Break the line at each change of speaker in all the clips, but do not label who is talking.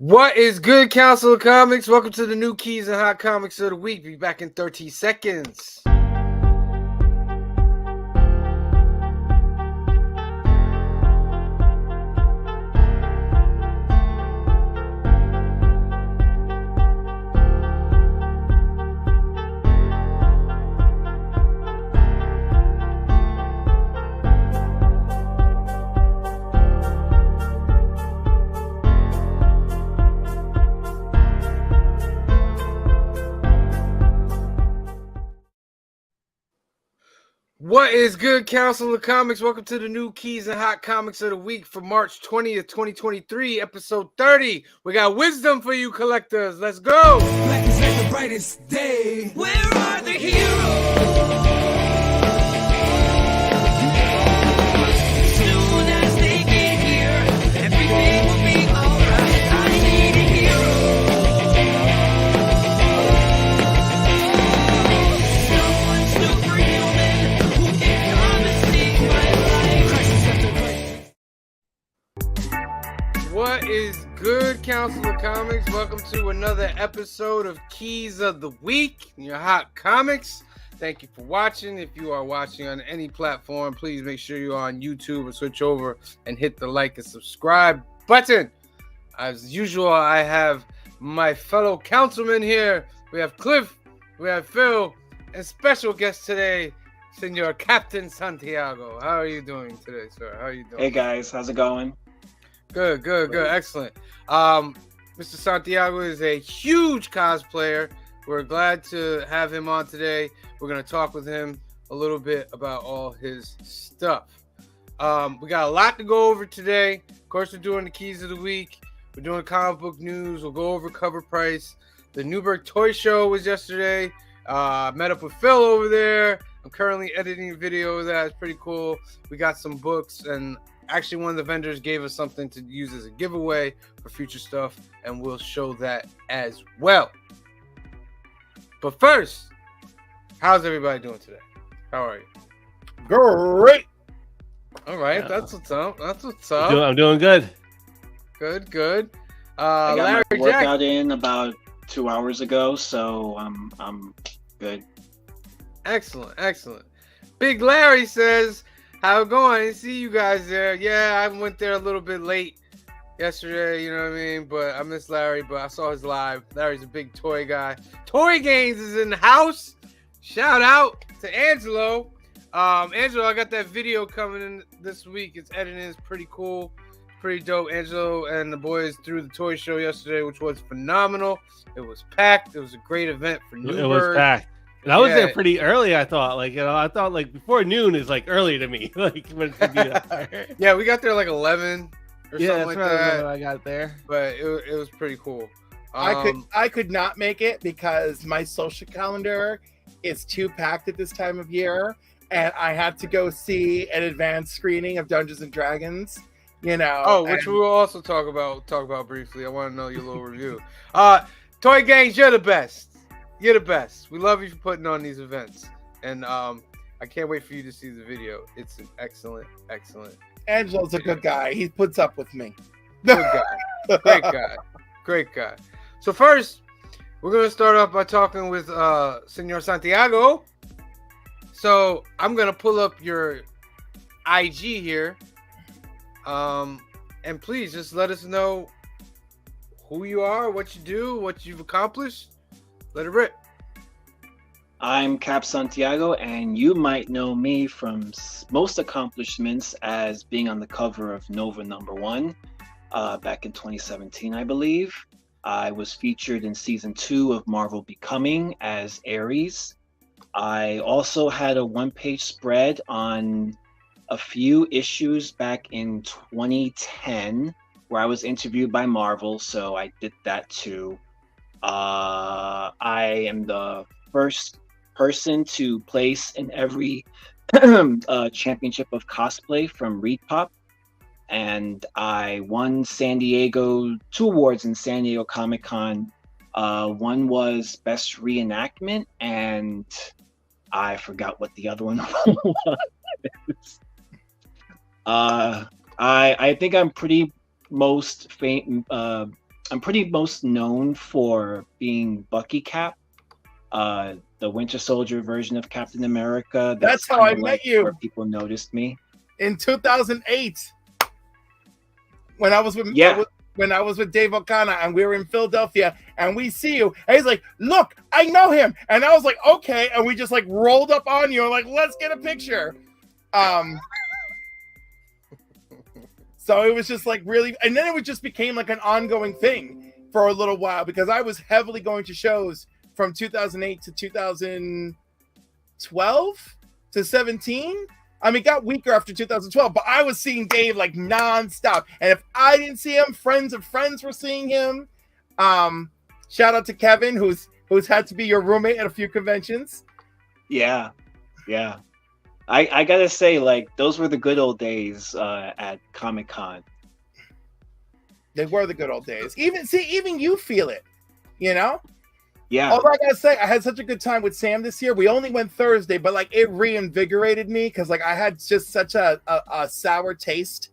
What is good, Council of Comics? Welcome to the new Keys and Hot Comics of the Week. Be back in 30 seconds. What is good, Council of Comics? Welcome to the new Keys and Hot Comics of the Week for March 20th, 2023, episode 30. We got wisdom for you collectors. Let's go.
Black is like the brightest day. Where are the heroes? Soon as they get here, everything will be alright. I need a hero. Someone superhuman who can come and save my life.
What is good, Council of Comics? Welcome to another episode of Keys of the Week, your Hot Comics. Thank you for watching. If you are watching on any platform, please make sure you're on YouTube or switch over and hit the like and subscribe button. As usual, I have my fellow councilmen here. We have Cliff, we have Phil, and special guest today, Senor Captain Santiago. How are you doing today, sir? How are you doing?
Hey guys, how's it going?
Good, excellent. Mr. Santiago is a huge cosplayer. We're glad to have him on today. We're going to talk with him a little bit about all his stuff. We got a lot to go over today. Of course, we're doing the Keys of the Week. We're doing comic book news. We'll go over cover price. The Newburgh Toy Show was yesterday. Met up with Phil over there. I'm currently editing a video of that. It's pretty cool. We got some books, and actually one of the vendors gave us something to use as a giveaway for future stuff, and we'll show that as well. But first, how's everybody doing today? How are you?
Great.
All right,
Yeah.
that's what's up. That's what's up.
I'm doing good.
Good.
I got
Larry
my
Jack.
workout in about 2 hours ago, so I'm good.
Excellent. Big Larry says, how it going? I didn't see you guys there. Yeah, I went there a little bit late yesterday, you know what I mean? But I miss Larry, but I saw his live. Larry's a big toy guy. Toy Games is in the house. Shout out to Angelo. Angelo, I got that video coming in this week. It's editing. It's pretty cool. Pretty dope. Angelo and the boys threw the toy show yesterday, which was phenomenal. It was packed. It was a great event for Newburgh.
It was packed. And I was
Yeah.
there pretty early, I thought. I thought before noon is early to me. When it should be that.
Yeah, we got there like 11 or
Yeah,
something
that's
like
right.
that.
I got there.
But it was pretty cool.
I could not make it because my social calendar is too packed at this time of year, and I had to go see an advanced screening of Dungeons and Dragons.
which we will also talk about briefly. I want to know your little review. Toy Gangs, you're the best. You're the best. We love you for putting on these events, and I can't wait for you to see the video. It's an excellent.
Angelo's a good guy. He puts up with me.
Good guy. Great guy. So first, we're going to start off by talking with Senor Santiago. So I'm going to pull up your IG here. And please just let us know who you are, what you do, what you've accomplished. Let it rip.
I'm Cap Santiago, and you might know me from most accomplishments as being on the cover of Nova #1 back in 2017, I believe. I was featured in season 2 of Marvel Becoming as Ares. I also had a one-page spread on a few issues back in 2010 where I was interviewed by Marvel, so I did that too. I am the first person to place in every championship of cosplay from ReedPop, and I won two awards in San Diego Comic-Con. One was Best Reenactment, and I forgot what the other one was. I think I'm pretty most I'm pretty most known for being Bucky Cap, the Winter Soldier version of Captain America.
That's how
kinda
I met you.
where people noticed me.
In 2008, when I was with
Yeah.
when I was with Dave O'Connor and we were in Philadelphia, and we see you, and he's like, "Look, I know him," and I was like, "Okay," and we just like rolled up on you, and like, "Let's get a picture." So it was just like really, and then it just became like an ongoing thing for a little while because I was heavily going to shows from 2008 to 2012 to 17. I mean, it got weaker after 2012, but I was seeing Dave like nonstop. And if I didn't see him, friends of friends were seeing him. Shout out to Kevin, who's had to be your roommate at a few conventions.
Yeah. I gotta say, like, those were the good old days at Comic-Con.
They were the good old days. Even you feel it, you know?
Yeah.
Although I gotta say, I had such a good time with Sam this year. We only went Thursday, but like it reinvigorated me because like I had just such a sour taste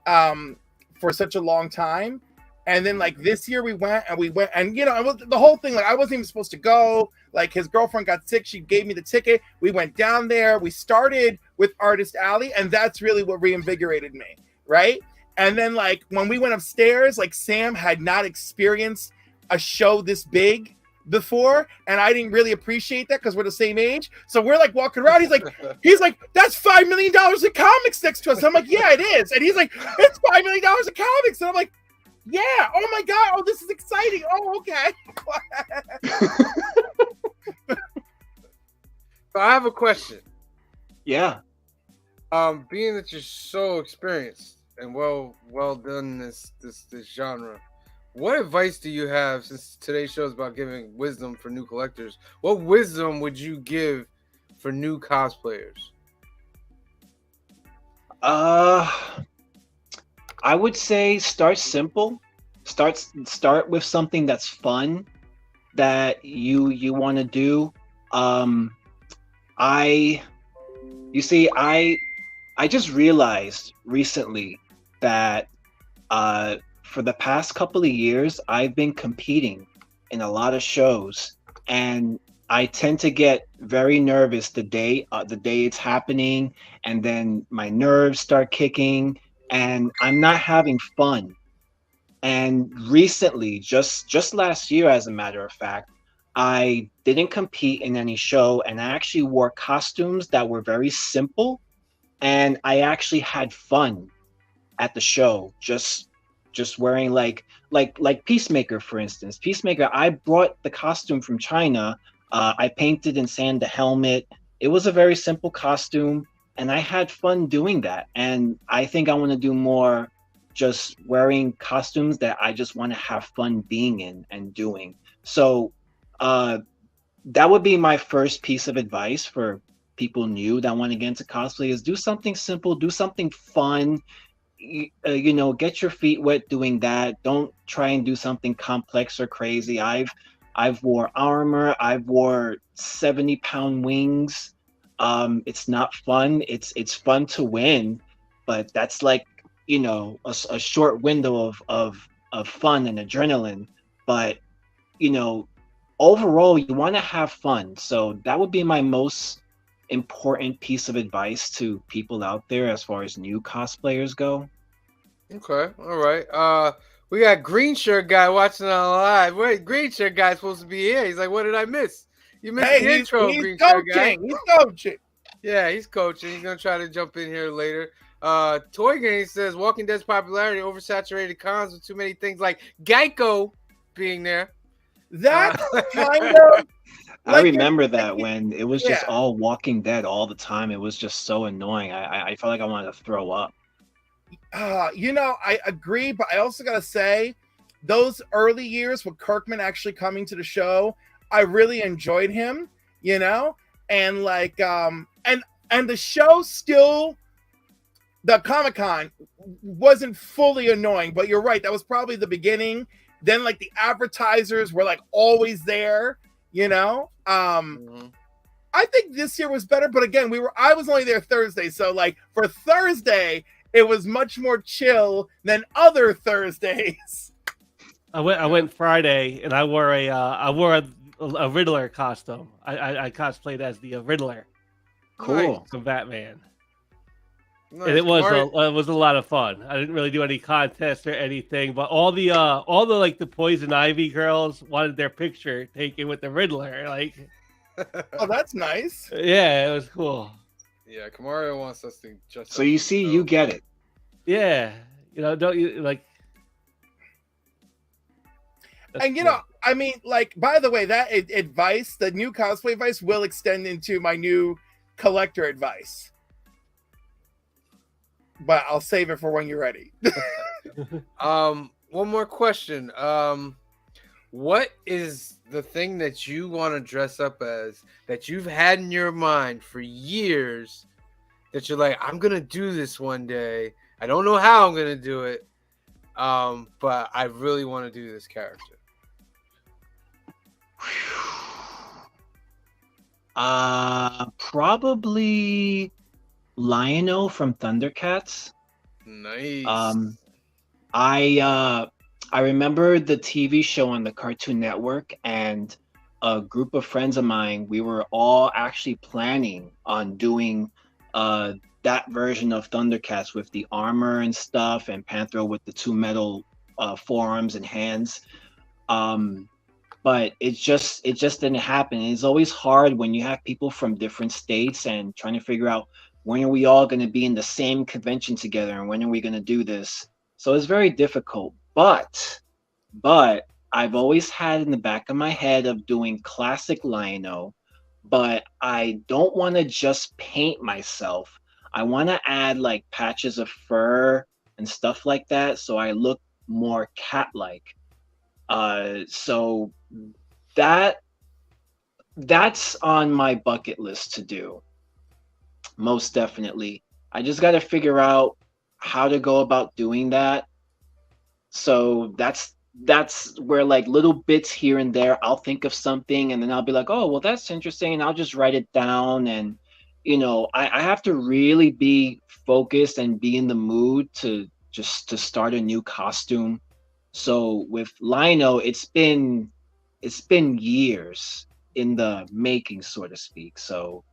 for such a long time. And then like this year we went and you know, it was the whole thing, like I wasn't even supposed to go. Like his girlfriend got sick, she gave me the ticket. We went down there. We started with Artist Alley, and that's really what reinvigorated me, right? And then like when we went upstairs, like Sam had not experienced a show this big before, and I didn't really appreciate that because we're the same age. So we're like walking around. He's like, that's $5 million in comics next to us. I'm like, yeah, it is. And he's like, it's $5 million in comics. And I'm like, yeah. Oh my god. Oh, this is exciting. Oh, okay.
So I have a question.
Yeah.
Being that you're so experienced and well done in this genre, what advice do you have, since today's show is about giving wisdom for new collectors? What wisdom would you give for new cosplayers?
I would say start simple. Start with something that's fun that you want to do. I just realized recently that for the past couple of years, I've been competing in a lot of shows, and I tend to get very nervous the day it's happening, and then my nerves start kicking, and I'm not having fun. And recently, just last year, as a matter of fact, I didn't compete in any show, and I actually wore costumes that were very simple, and I actually had fun at the show, just wearing like Peacemaker, for instance. Peacemaker, I brought the costume from China. I painted and sanded the helmet. It was a very simple costume, and I had fun doing that. And I think I want to do more, just wearing costumes that I just want to have fun being in and doing. So that would be my first piece of advice for people new that want to get into cosplay, is do something simple, do something fun. You know, get your feet wet doing that. Don't try and do something complex or crazy. I've wore armor. I've wore 70-pound wings. It's not fun. It's fun to win, but that's like, you know, a short window of fun and adrenaline. But you know, overall, you want to have fun. So that would be my most important piece of advice to people out there as far as new cosplayers go.
Okay, all right. We got Green Shirt Guy watching on live. Wait, Green Shirt Guy's supposed to be here. He's like, what did I miss? You missed the intro, Green Shirt Guy.
He's coaching.
Yeah, he's coaching. He's gonna try to jump in here later. Toy Gang says Walking Dead's popularity oversaturated cons with too many things like Geico being there.
That kind of.
I remember that when it was just all Walking Dead all the time. It was just so annoying. I felt like I wanted to throw up.
You know, I agree, but I also gotta say, those early years with Kirkman actually coming to the show, I really enjoyed him. You know, and like, and the show still, the Comic-Con wasn't fully annoying, but you're right, that was probably the beginning. Then like the advertisers were like always there. You know, I think this year was better, but again, I was only there Thursday, so like for Thursday, it was much more chill than other Thursdays.
I went Friday, and I wore a Riddler costume. I cosplayed as the Riddler
Cool.
from Batman,
Nice.
and it
Kamari-
was a lot of fun. I didn't really do any contests or anything, but all the like the Poison Ivy girls wanted their picture taken with the Riddler. Like,
Oh, that's nice.
yeah, it was cool.
yeah, Kamario wants us to just.
So you see, you get it.
Yeah, don't you like? That's
And you
cool.
know, I mean, like, by the way, that advice, the new cosplay advice, will extend into my new collector advice. But I'll save it for when you're ready.
One more question. What is the thing that you want to dress up as that you've had in your mind for years that you're like, I'm gonna do this one day. I don't know how I'm gonna do it. But I really want to do this character.
Probably Lion-O from Thundercats.
Nice.
I remember the TV show on the Cartoon Network, and a group of friends of mine, we were all actually planning on doing that version of Thundercats with the armor and stuff, and Panthro with the two metal forearms and hands. But it just didn't happen. It's always hard when you have people from different states and trying to figure out when are we all going to be in the same convention together and when are we going to do this. So it's very difficult. But I've always had in the back of my head of doing classic Lion-O, but I don't want to just paint myself. I want to add like patches of fur and stuff like that, so I look more cat-like. So that's on my bucket list to do. Most definitely. I just got to figure out how to go about doing that. So that's where like little bits here and there, I'll think of something and then I'll be like, oh, well, that's interesting. And I'll just write it down. And, I have to really be focused and be in the mood to start a new costume. So with Lion-O, it's been years in the making, so to speak. So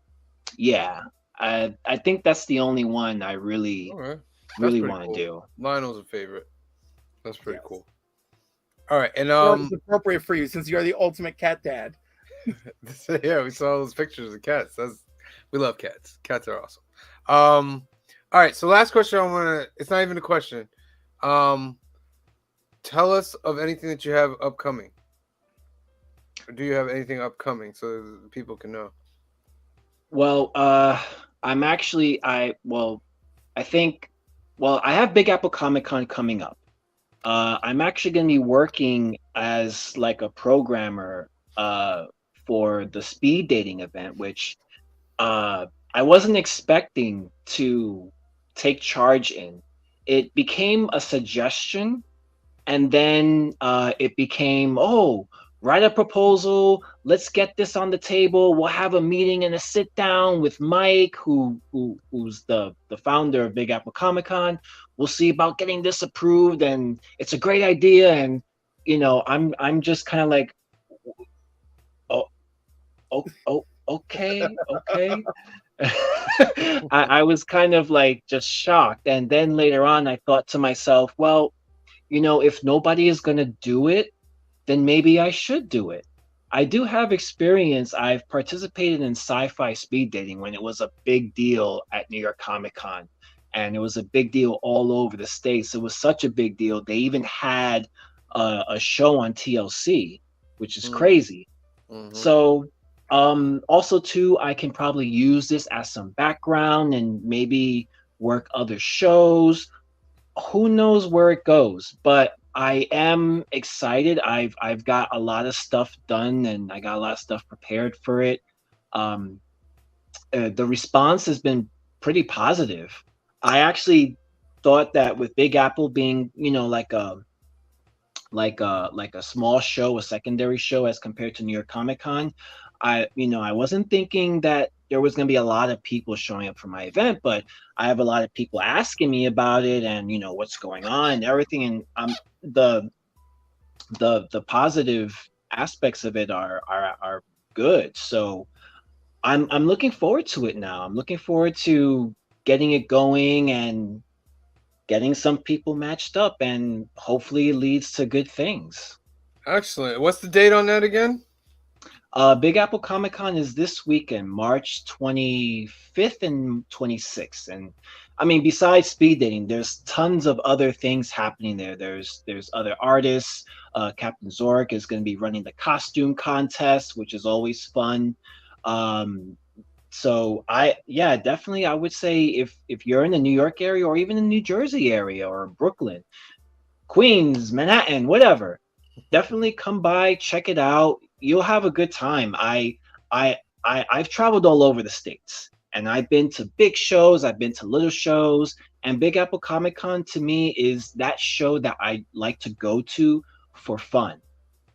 yeah, I think that's the only one I really
All right.
really
pretty
want to
cool.
do.
Lionel's a favorite. That's pretty
Yes.
cool. All right, and
Well, it's appropriate for you since you're the ultimate cat dad.
yeah, we saw those pictures of cats. We love cats. Cats are awesome. All right, so last question. It's not even a question. Tell us of anything that you have upcoming. Or do you have anything upcoming so people can know?
Well, I'm actually I have Big Apple Comic Con coming up. I'm actually going to be working as like a programmer for the speed dating event, which I wasn't expecting to take charge in. It became a suggestion, and then it became, oh, write a proposal. Let's get this on the table. We'll have a meeting and a sit down with Mike, who's the founder of Big Apple Comic Con. We'll see about getting this approved, and it's a great idea. And I'm just kind of like, okay. I was kind of like just shocked, and then later on, I thought to myself, well, if nobody is gonna do it, then maybe I should do it. I do have experience. I've participated in sci-fi speed dating when it was a big deal at New York Comic Con, and it was a big deal all over the States. It was such a big deal. They even had a show on TLC, which is crazy.
Mhm.
So also too, I can probably use this as some background and maybe work other shows. Who knows where it goes, but I am excited. I've got a lot of stuff done and I got a lot of stuff prepared for it. The response has been pretty positive. I actually thought that with Big Apple being, like a small show, a secondary show as compared to New York Comic Con, I wasn't thinking that there was going to be a lot of people showing up for my event, but I have a lot of people asking me about it and what's going on and everything. And the positive aspects of it are good. So I'm looking forward to it now. I'm looking forward to getting it going and getting some people matched up, and hopefully it leads to good things.
Excellent. What's the date on that again?
Big Apple Comic Con is this weekend, March 25th and 26th. And I mean, besides speed dating, there's tons of other things happening there. There's other artists. Captain Zork is going to be running the costume contest, which is always fun. So definitely I would say if you're in the New York area or even the New Jersey area or Brooklyn, Queens, Manhattan, whatever, definitely come by, check it out. You'll have a good time. I've traveled all over the States, and I've been to big shows, I've been to little shows, and Big Apple Comic Con to me is that show that I like to go to for fun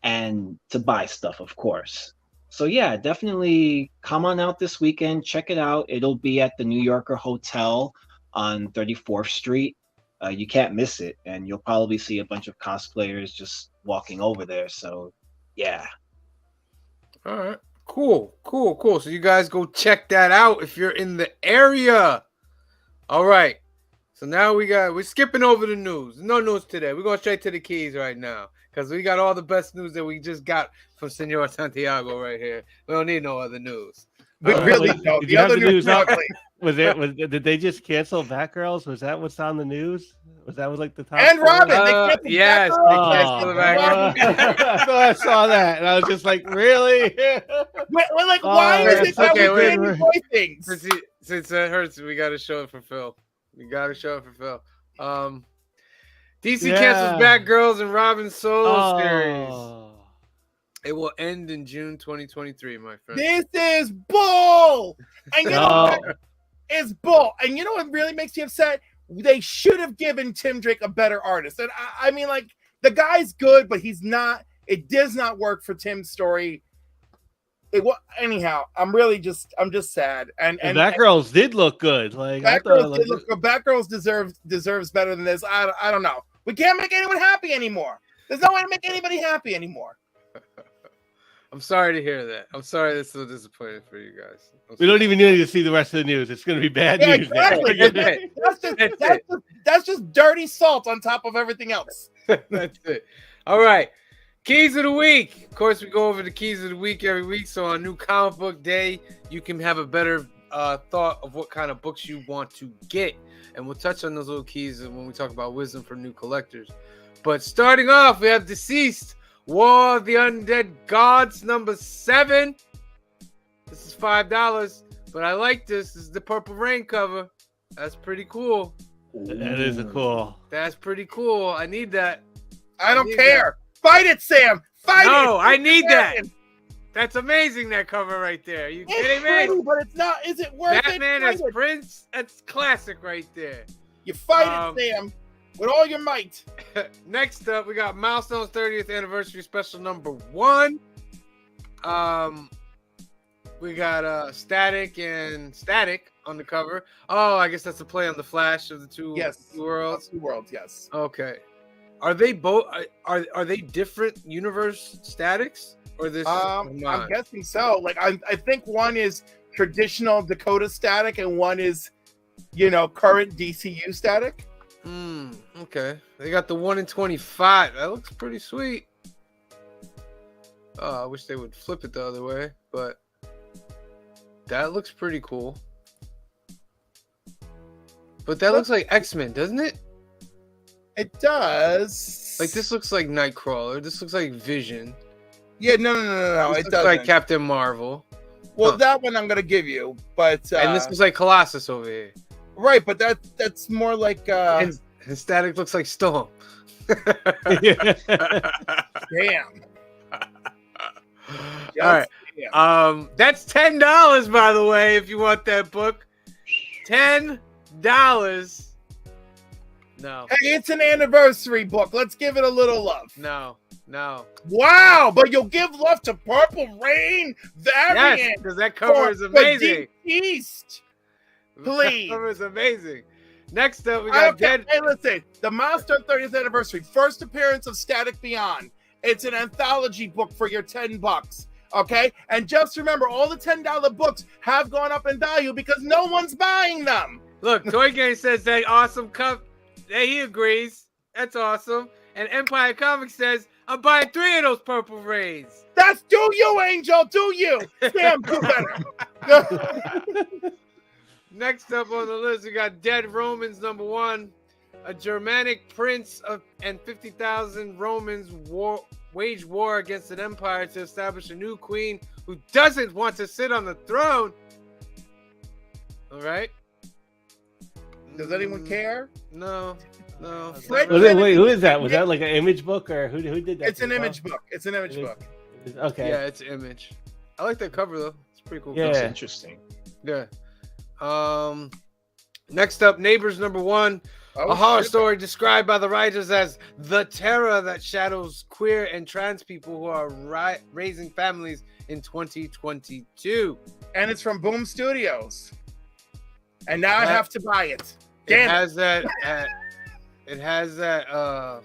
and to buy stuff, of course. So yeah, definitely come on out this weekend, check it out. It'll be at the New Yorker Hotel on 34th Street. You can't miss it, and you'll probably see a bunch of cosplayers just walking over there. So yeah.
All right. Cool. So you guys go check that out if you're in the area. All right. So now we're skipping over the news. No news today. We're going straight to the keys right now because we got all the best news that we just got from Senor Santiago right here. We don't need no other news.
We really don't.
Did
The
you have
other
the news
news
up?
ugly.
Did they just cancel Batgirls? Was that what's on the news? Was that like the top?
And
story?
Robin, they canceled
Yes,
Batgirl.
they canceled the Batgirl.
So I saw that, and I was just like, "Really?"
We're like, why is it that
okay,
we
wait,
can't
wait.
enjoy things?
Since that hurts, we got to show it for Phil. DC cancels Batgirls and Robin solo series. It will end in June 2023, my friend.
This is bull. And you know what? It's bull. And you know what really makes me upset? They should have given Tim Drake a better artist. And I mean, like, the guy's good, but he's not. It does not work for Tim's story. Anyhow, I'm just sad. And
Batgirls did look good. Like
Batgirls did look good. Batgirls deserves better than this. I don't know. We can't make anyone happy anymore. There's no way to make anybody happy anymore.
I'm sorry to hear that. I'm sorry that's so disappointing for you guys.
We don't even need to see the rest of the news. It's going to be bad
Yeah,
news.
exactly. That's just dirty salt on top of everything else.
That's it. All right. Keys of the week. Of course, we go over the keys of the week every week. So on New Comic Book Day, you can have a better thought of what kind of books you want to get. And we'll touch on those little keys when we talk about wisdom for new collectors. But starting off, we have Deceased, War of the Undead Gods, number 7. This is $5, but I like this. This is the Purple Rain cover. That's pretty cool.
That is a cool.
That's pretty cool. I need that.
I don't care. Fight it, Sam. Fight it.
No, I need that. That's amazing, that cover right there. Are you kidding
It's pretty,
me?
but it's not. Is it worth
Batman
it?
as Prince? That's classic right there.
You fight it, Sam, with all your might.
Next up, we got Milestone's 30th anniversary special number 1. We got Static and Static on the cover. Oh, I guess that's a play on the Flash of the two worlds.
Two worlds, yes.
Okay. Are they both? Are they different universe Statics, or this?
I'm guessing so. Like I think one is traditional Dakota Static, and one is, current DCU Static.
Okay. They got the 1 in 25. That looks pretty sweet. I wish they would flip it the other way, but that looks pretty cool. But that looks like X-Men, doesn't it?
It does.
Like, this looks like Nightcrawler. This looks like Vision.
Yeah, no.
This
It
looks
does
like Captain Marvel.
Well, that one I'm gonna give you, but
and this looks like Colossus over here.
Right, but that's more like
And Static looks like Storm.
damn.
All right. That's $10, by the way, if you want that book. $10. No.
Hey, it's an anniversary book. Let's give it a little love.
No.
Wow, but you'll give love to Purple Rain variant.
Yes, because that cover is amazing.
East, please.
That cover is amazing. Next up, we got Dead.
Hey, listen, the Milestone 30th anniversary, first appearance of Static Beyond. It's an anthology book for your $10. Okay, and just remember, all the $10 books have gone up in value because no one's buying them.
Look, Toy Gang says that awesome cup. Hey, he agrees. That's awesome. And Empire Comics says, I'm buying 3 of those Purple Rays.
That's do you, Angel. Do you? Damn, do better.
Next up on the list, we got Dead Romans #1. A Germanic prince and 50,000 Romans wage war against an empire to establish a new queen who doesn't want to sit on the throne. All right.
Does anyone care?
No.
Fred
Wait, who is that? Was that like an image book or who did that?
It's an image book. It's an image book.
Okay.
Yeah, it's Image. I like that cover though. It's pretty cool.
Yeah.
Looks interesting.
Yeah. Next up, Neighbors #1. A horror story described by the writers as the terror that shadows queer and trans people who are raising families in 2022.
And it's from Boom Studios. And now I have to buy it. Damn
It has that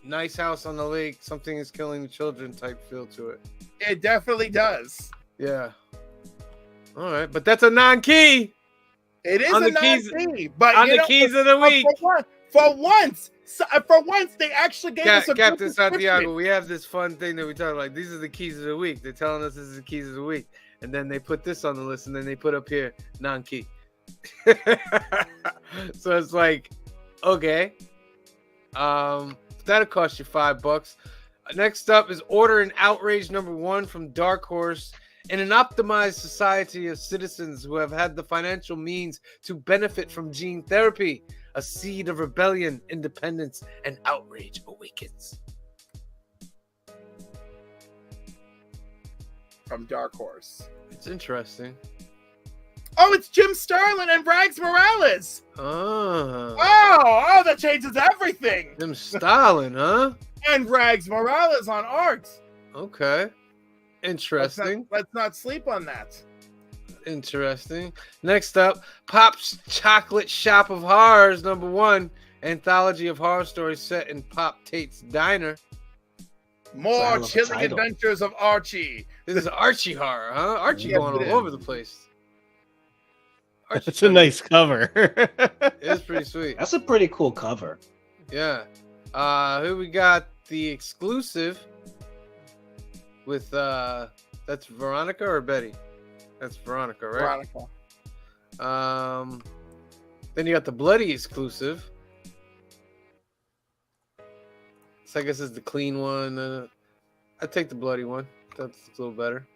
nice house on the lake, something is killing the children type feel to it.
It definitely does.
Yeah. All right, but that's a non-key.
It is
On
a
the keys-
non-key, but
on
you
the
know,
keys of the week.
For once, they actually gave us a good
Captain
description.
Santiago, we have this fun thing that we talk like these are the keys of the week. They're telling us this is the keys of the week, and then they put this on the list, and then they put up here non-key. So it's like, okay, that'll cost you $5. Next up is Order and Outrage #1 from Dark Horse. In an optimized society of citizens who have had the financial means to benefit from gene therapy, a seed of rebellion, independence, and outrage awakens.
From Dark Horse.
It's interesting.
Oh, it's Jim Sterling and Rags Morales.
Oh,
Oh, that changes everything.
them Stalin, huh?
And Rags Morales on art.
Okay. Interesting.
Let's not sleep on that.
Interesting. Next up, Pop's Chocolate Shop of Horrors #1, anthology of horror stories set in Pop Tate's diner.
More
Hell of a
chilling
title.
adventures of Archie.
This is Archie horror, huh? Archie
Yes,
going
it
all
is.
over the place. Archie
That's a nice cover.
It's pretty sweet.
That's a pretty cool cover.
Yeah. Here we got the exclusive with that's Veronica or Betty? That's Veronica, right?
Veronica.
Then you got the bloody exclusive. So I guess it's the clean one. I'd take the bloody one. That's a little better.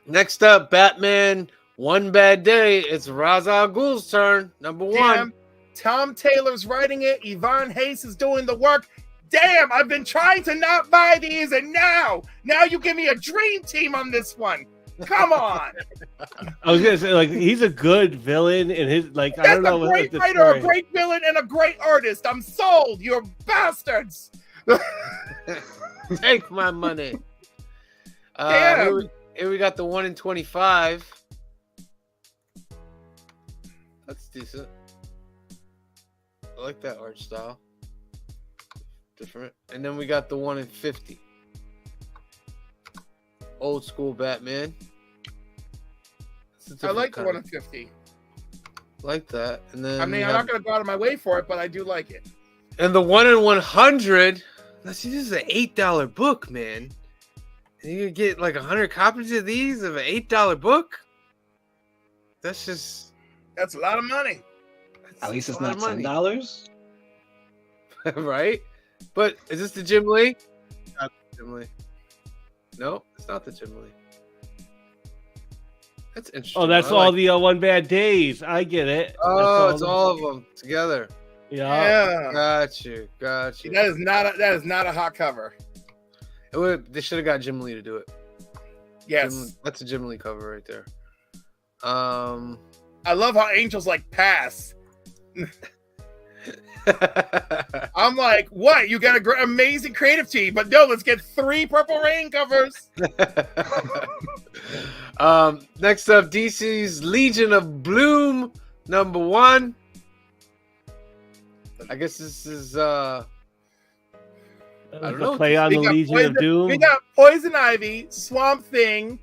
Next up, Batman One Bad Day. It's Ra's al Ghul's turn. #1.
Damn, Tom Taylor's writing it. Yvonne Hayes is doing the work. Damn, I've been trying to not buy these, and now you give me a dream team on this one. Come on.
I was gonna say, like, he's a good villain in his, like, I
That's
don't know
a
what
great
the
writer, a
story.
great villain, and a great artist. I'm sold. You're bastards.
Take my money.
Damn.
Here we got the 1 in 25. That's decent. I like that art style. Different. And then we got the 1 in 50. Old school Batman.
I like the 1 in 50.
Like that. And then
I mean,
we
I'm
have-
not going to go out of my way for it, but I do like it.
And the 1 in 100. Now see, this is an $8 book, man. And you can get like 100 copies of these of an $8 book. That's just
That's a lot of money.
At least it's
a lot
not
of money.
$10.
Right? But is this the Jim Lee? Not the Jim Lee. No, it's not the Jim Lee. That's interesting.
Oh, that's
I
all
like-
the One Bad Days. I get it.
Oh, it's
the-
all of them together.
Yeah.
Yeah.
Got you. That
That is not a hot cover.
They should have got Jim Lee to do it.
Yes.
That's a Jim Lee cover right there.
I love how Angel's like pass. I'm like, what? You got a amazing creative team, but no, let's get 3 Purple Rain covers.
Next up, DC's Legion of Bloom #1. I guess this is I don't
The
know.
play on the Legion of Doom.
We got Poison Ivy, Swamp Thing,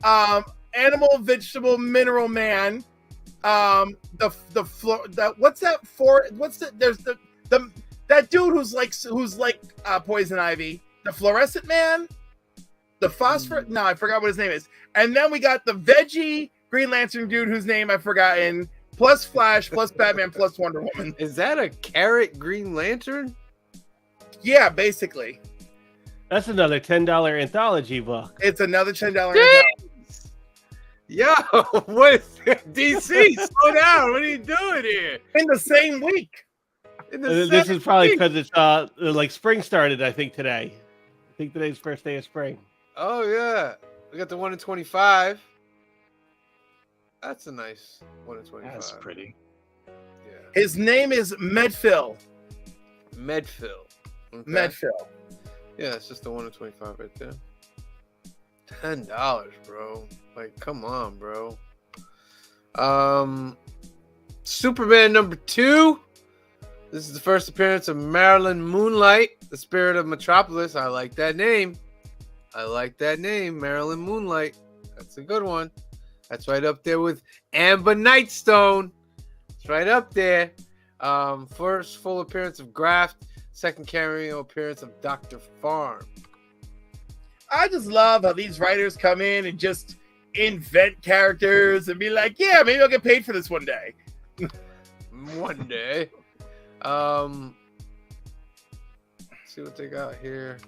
Animal, Vegetable, Mineral Man, what's that for? There's that dude who's like Poison Ivy, the Fluorescent Man, the Phosphor. No, I forgot what his name is. And then we got the Veggie Green Lantern dude whose name I've forgotten. Plus Flash, plus Batman, plus Wonder Woman.
Is that a carrot Green Lantern?
Yeah, basically.
That's another $10 anthology book.
It's another $10.
Yo, what is DC? Slow down. What are you doing here?
In the same week.
This is probably because it's like spring started, I think, today. I think today's first day of spring.
Oh, yeah. We got the 1 in 25. That's a nice 1 in 25.
That's pretty.
Yeah.
His name is Medfill.
Medfill. Okay.
Medfill.
Yeah, it's just the 1 in 25 right there. $10, bro. Like, come on, bro. Superman #2. This is the first appearance of Marilyn Moonlight, the spirit of Metropolis. I like that name. Marilyn Moonlight. That's a good one. That's right up there with Amber Nightstone. It's right up there. First full appearance of Graft. Second cameo appearance of Dr. Farm.
I just love how these writers come in and just invent characters and be like, yeah, maybe I'll get paid for this one day.
One day. See what they got here.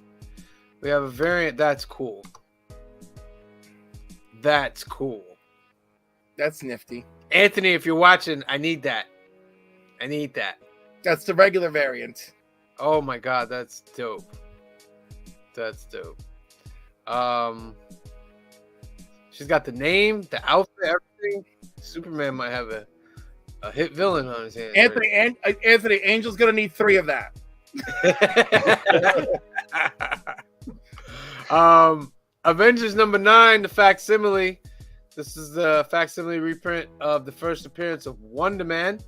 We have a variant. That's cool. That's
nifty.
Anthony, if you're watching, I need that.
That's the regular variant.
Oh my god, that's dope. She's got the name, the outfit, everything. Superman might have a hit villain on his hands.
Anthony, Angel's gonna need 3 of that.
Avengers #9, the facsimile. This is the facsimile reprint of the first appearance of Wonder Man.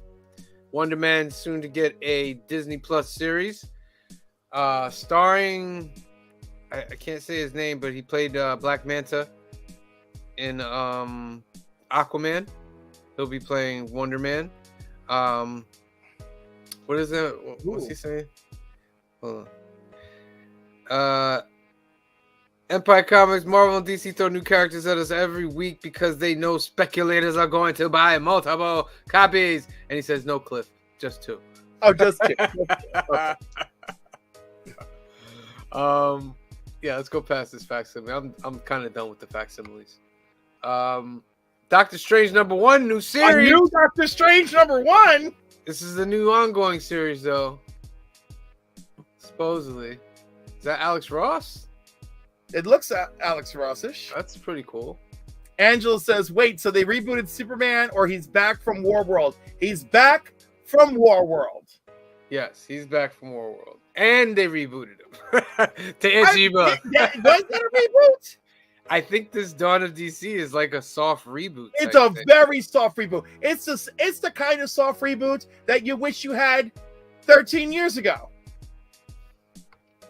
Wonder Man soon to get a Disney Plus series, starring. I can't say his name, but he played Black Manta in Aquaman. He'll be playing Wonder Man. What is that? What's he saying? Hold on. Empire Comics, Marvel, and DC throw new characters at us every week because they know speculators are going to buy multiple copies. And he says, no, Cliff, just 2.
Oh, just 2.
Yeah, let's go past this facsimile. I'm kind of done with the facsimiles. Doctor Strange #1, new series.
A new Doctor Strange #1.
This is a new ongoing series, though. Supposedly, is that Alex Ross?
It looks Alex Rossish.
That's pretty cool.
Angela says, wait, so they rebooted Superman or he's back from Warworld? He's back from Warworld.
Yes, he's back from Warworld. And they rebooted him. To answer you both.
Was that a reboot?
I think this Dawn of DC is like a soft reboot.
It's a very soft reboot. It's the kind of soft reboot that you wish you had 13 years ago.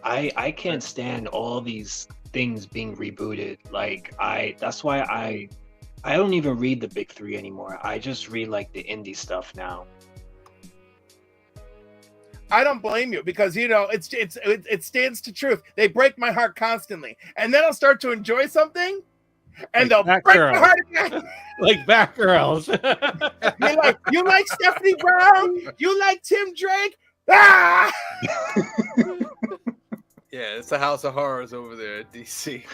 I can't stand all these things being rebooted. Like that's why I don't even read the big 3 anymore. I just read like the indie stuff now.
I don't blame you because it stands to truth. They break my heart constantly, and then I'll start to enjoy something, and they'll break my heart again.
Like Batgirls.
you like Stephanie Brown? You like Tim Drake? Ah!
Yeah, it's a house of horrors over there at DC.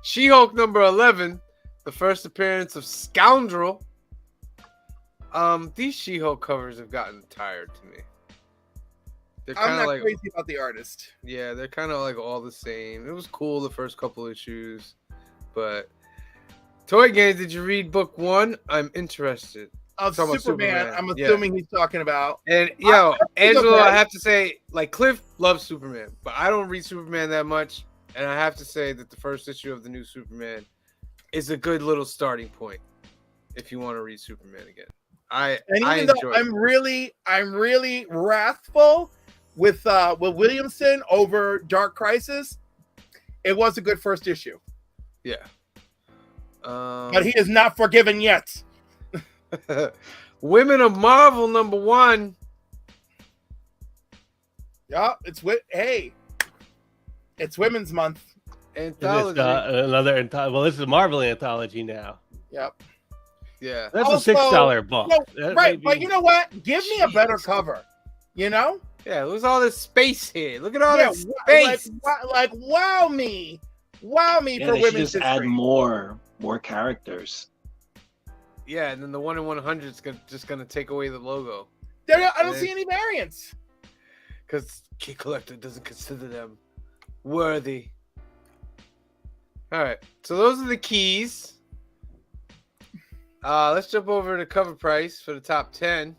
She-Hulk #11, the first appearance of Scoundrel. These She-Hulk covers have gotten tired to me. They're
I'm
kind of
not
like
crazy about the artist.
Yeah, they're kind of like all the same. It was cool the first couple issues, but Toy Games, did you read book 1? I'm interested.
Of
Talking about
Superman, I'm
yeah.
assuming he's talking about.
And Angela, I have to say, like Cliff loves Superman, but I don't read Superman that much, and I have to say that the first issue of the new Superman is a good little starting point if you want to read Superman again. I enjoy it.
I'm really wrathful with Williamson over Dark Crisis, it was a good first issue.
Yeah.
But he is not forgiven yet.
Women of Marvel #1.
Yeah, it's Women's Month.
Anthology.
Another well, this is a Marvel anthology now.
Yep.
Yeah.
That's
Also,
a $6 book. That
Right,
may
but
be-
you know what? Give me a better
Jeez.
cover. You know?
Yeah, look at all this space here. Look at all
Yeah,
this space.
like wow me
Yeah,
for
they should
women's
just add
history.
more characters.
Yeah, and then the 1 in 100 is just gonna take away the logo
I don't see any variants.
because Key Collector doesn't consider them worthy. All right, so those are the keys. Let's jump over to cover price for the top 10.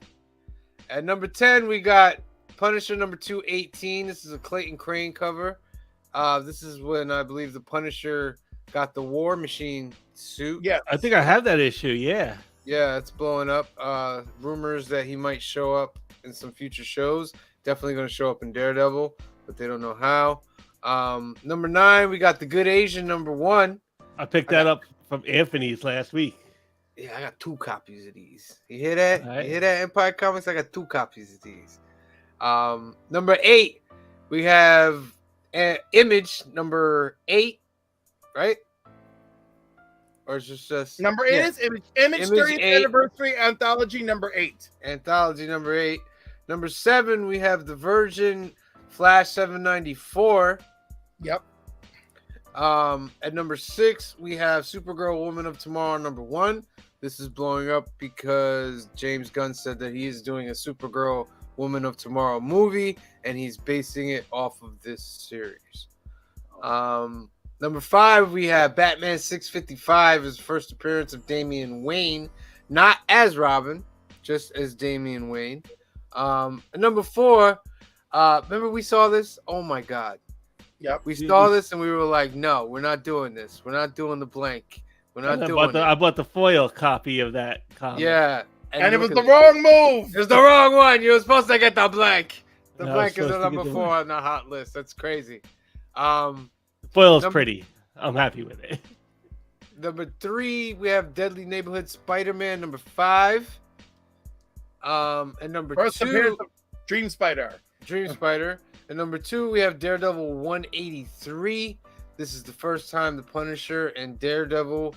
At number 10, we got Punisher number 218. This is a Clayton Crane cover. This is when I believe the Punisher got the War Machine suit.
Yeah,
I think I have that issue. Yeah.
Yeah, it's blowing up. Rumors that he might show up in some future shows. Definitely going to show up in Daredevil, but they don't know how. Number 9, we got the Good Asian #1.
I picked that up from Anthony's last week.
Yeah, I got 2 copies of these. You hear that?
All right.
You hear that, Empire Comics? I got 2 copies of these. Number 8, we have Image number 8, right? Or is this just
number 8
yeah.
is Image 30th
8.
anniversary anthology number 8.
Anthology number 8. Number 7, we have the Virgin Flash 794.
Yep.
At number 6, we have Supergirl Woman of Tomorrow #1. This is blowing up because James Gunn said that he is doing a Supergirl Woman of Tomorrow movie, and he's basing it off of this series. Number 5, we have Batman 655, his first appearance of Damian Wayne, not as Robin, just as Damian Wayne. And number 4, remember we saw this? Oh my God.
Yep.
We saw this and we were like, no, we're not doing this. We're not doing the blank. We're not doing it.
I bought the foil copy of that comic.
Yeah.
And it was
look
the
at
wrong move.
It was the wrong one. You were supposed to get the blank. The
No, I was
blank is
supposed
the
to
number
get the
4 on the hot list. That's crazy.
Foil is
Number-
pretty. I'm happy with it.
Number 3, we have Deadly Neighborhood Spider-Man #5. And number
First
2,
appearance of Dream Spider.
Dream Spider. And number 2, we have Daredevil 183. This is the first time the Punisher and Daredevil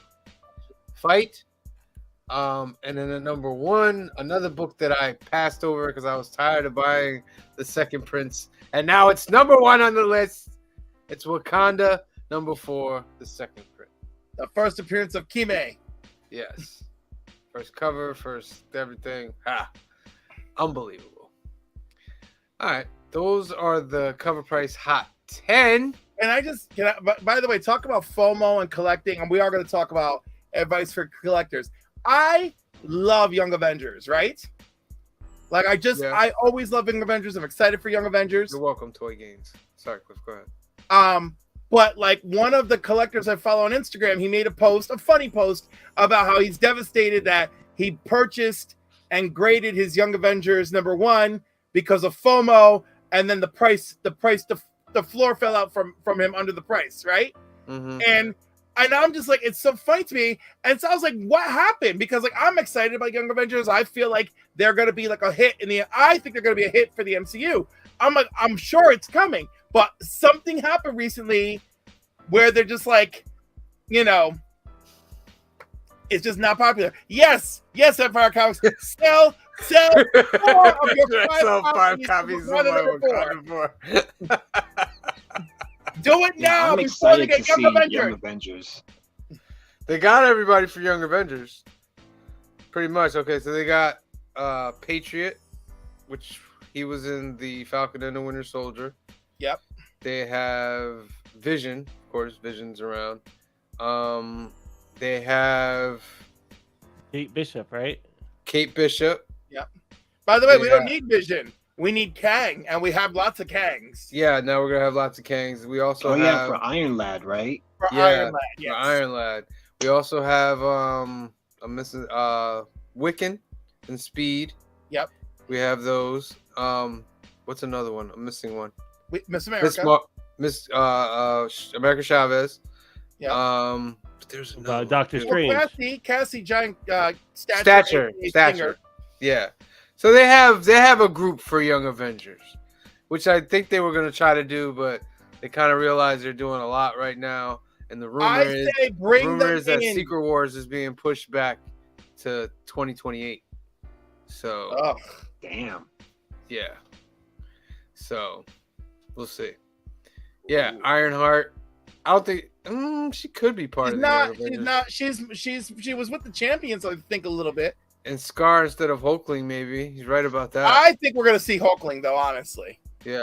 fight. And then at number 1, another book that I passed over because I was tired of buying the second prints. And now it's number 1 on the list. It's Wakanda #4, the second print.
The first appearance of Kime.
Yes. First cover, first everything. Ha. Unbelievable. All right. Those are the cover price hot 10.
And by the way, talk about FOMO and collecting, and we are going to talk about advice for collectors. I love Young Avengers, right? Like I always love Young Avengers. I'm excited for Young Avengers.
You're welcome, Toy Games. Sorry, Cliff, go ahead.
But like one of the collectors I follow on Instagram, he made a funny post about how he's devastated that he purchased and graded his Young Avengers #1 because of FOMO, and then the floor fell out from him under the price, right?
Mm-hmm.
And I'm just like, it's so funny to me. And so I was like, what happened? Because like I'm excited about Young Avengers. I feel like they're gonna be like a hit I think they're gonna be a hit for the MCU. I'm sure it's coming. But something happened recently where they're just like, it's just not popular. Yes, Empire Comics. Sell more of your five copies of Wakanda #4. Do it now
I'm
before they
excited
get
to see
Young
Young
Avengers.
Avengers.
They got everybody for Young Avengers. Pretty much. Okay, so they got Patriot, which he was in the Falcon and the Winter Soldier.
Yep.
They have Vision. Of course, Vision's around. They have
Kate Bishop, right?
Kate Bishop.
By the way, we
Yeah.
don't need Vision. We need Kang, and we have lots of Kangs.
Yeah, now we're gonna have lots of Kangs. We also
Oh
have
yeah, for Iron Lad, right?
For
Yeah,
Iron Lad,
for
yes.
Iron Lad. We also have I'm missing Wiccan and Speed.
Yep.
We have those. But What's another one? I'm missing one.
Miss
Miss
America.
America Chavez.
Yeah.
But there's another
Doctor
one, too.
Strange.
Cassie giant
Stature. Yeah. So they have a group for Young Avengers, which I think they were gonna try to do, but they kind of realize they're doing a lot right now. And the rumor is that
in.
Secret Wars is being pushed back to 2028. So
Oh,
Damn.
yeah. So we'll see. Yeah, Ironheart. I don't think she could be part of the Young Avengers.
She was with the champions, I think, a little bit.
And Scar instead of Hulkling, maybe. He's right about that.
I think we're gonna see Hulkling, though, honestly.
I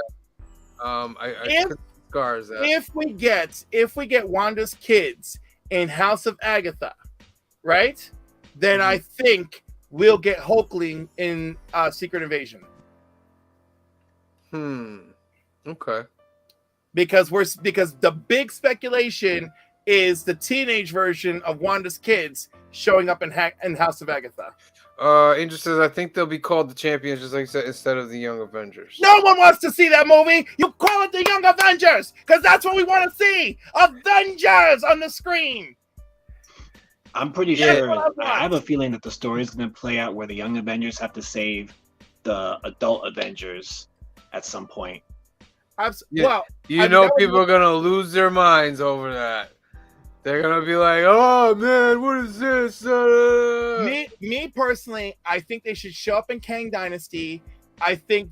could Scar is that.
If we get Wanda's kids in House of Agatha, right? Then I think we'll get Hulkling in Secret Invasion.
Okay.
Because the big speculation is the teenage version of Wanda's kids showing up in House of Agatha.
Angel says, I think they'll be called the champions, just like I said, instead of the Young Avengers.
No one wants to see that movie. You call it the Young Avengers because that's what we want to see. Avengers on the screen.
I'm pretty sure. I have a feeling that the story is going to play out where the Young Avengers have to save the adult Avengers at some point.
Yeah. People are gonna lose their minds over that. They're gonna be like, "Oh man, what is this?"
Me personally, I think they should show up in Kang Dynasty. I think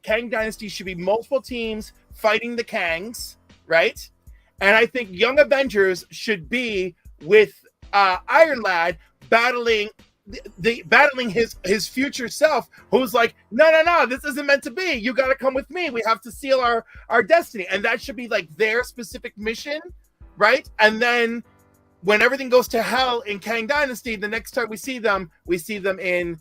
Kang Dynasty should be multiple teams fighting the Kangs, right? And I think Young Avengers should be with Iron Lad battling his future self, who's like, no, this isn't meant to be. You got to come with me. We have to seal our destiny, and that should be like their specific mission, right? And then when everything goes to hell in Kang Dynasty, the next time we see them in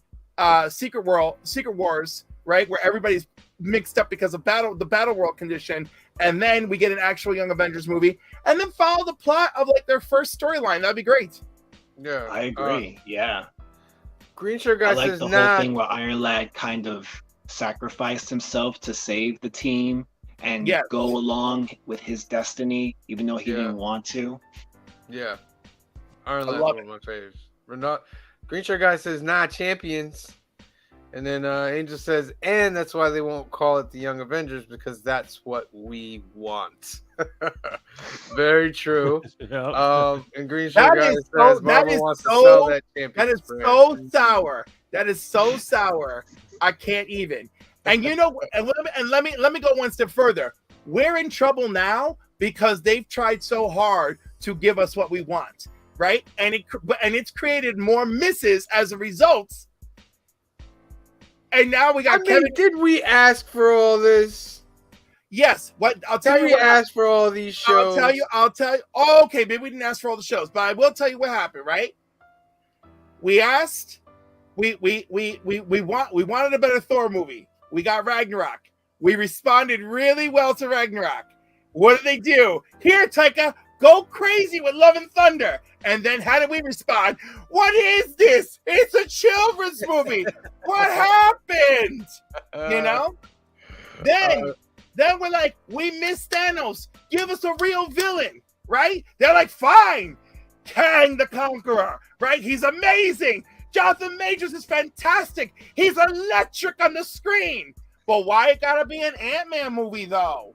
Secret Wars, right, where everybody's mixed up because of the battle world condition, and then we get an actual Young Avengers movie, and then follow the plot of like their first storyline. That'd be great.
Yeah,
I agree. Yeah.
Green Shirt guy
I like
says,
the
nah.
whole thing where Iron Lad kind of sacrificed himself to save the team and go along with his destiny, even though he didn't want to.
Yeah. Iron Lad's one of my favorites. Green Shirt guy says, nah, champions. And then Angel says, and that's why they won't call it the Young Avengers, because that's what we want. Very true. And Green Shirt guy says Marvel wants to sell that champions.
That is so sour. That is so sour. I can't even. And you know, and let me go one step further. We're in trouble now because they've tried so hard to give us what we want, right? And it's created more misses as a result. And now we got Kevin.
Did we ask for all this?
Yes. What I'll tell you.
Did we ask for all these shows?
I'll tell you. Oh, okay, maybe we didn't ask for all the shows, but I will tell you what happened. Right? We asked. We wanted a better Thor movie. We got Ragnarok. We responded really well to Ragnarok. What did they do? Here, Taika, go crazy with Love and Thunder. And then how did we respond? What is this? It's a children's movie. What happened? You know? Then we're like, we miss Thanos. Give us a real villain, right? They're like, fine. Kang the Conqueror, right? He's amazing. Jonathan Majors is fantastic. He's electric on the screen. But why it gotta be an Ant-Man movie, though?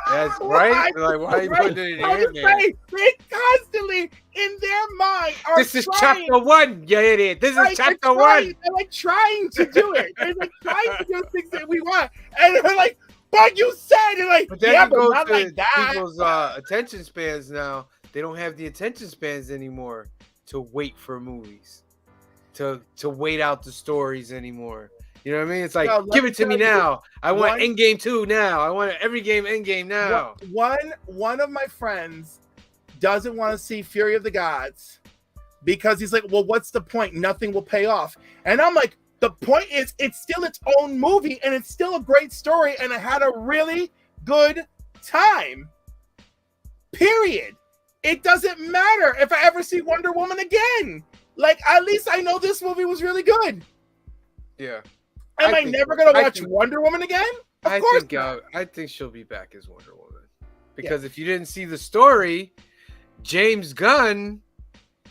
That's right. Like, why are you putting it in Ant-Man?
They constantly, in their mind, are
This is chapter one, you idiot. This is chapter one.
They're like trying to do it. They're like trying to do things that we want. And they're like, but you said it. Like,
but then
yeah,
you
but
go
not
to
like that.
people's attention spans now. They don't have the attention spans anymore to wait for movies, to wait out the stories anymore. You know what I mean? It's like, give it to me now. I want Endgame 2 now. I want every game Endgame now.
One of my friends doesn't want to see Fury of the Gods because he's like, well, what's the point? Nothing will pay off. And I'm like, the point is it's still its own movie and it's still a great story and I had a really good time. Period. It doesn't matter if I ever see Wonder Woman again. Like, at least I know this movie was really good.
Yeah.
Am I
think
never
so.
going to
I
watch
think-
Wonder Woman again? Of
I
course
think
not.
I think she'll be back as Wonder Woman because if you didn't see the story, James Gunn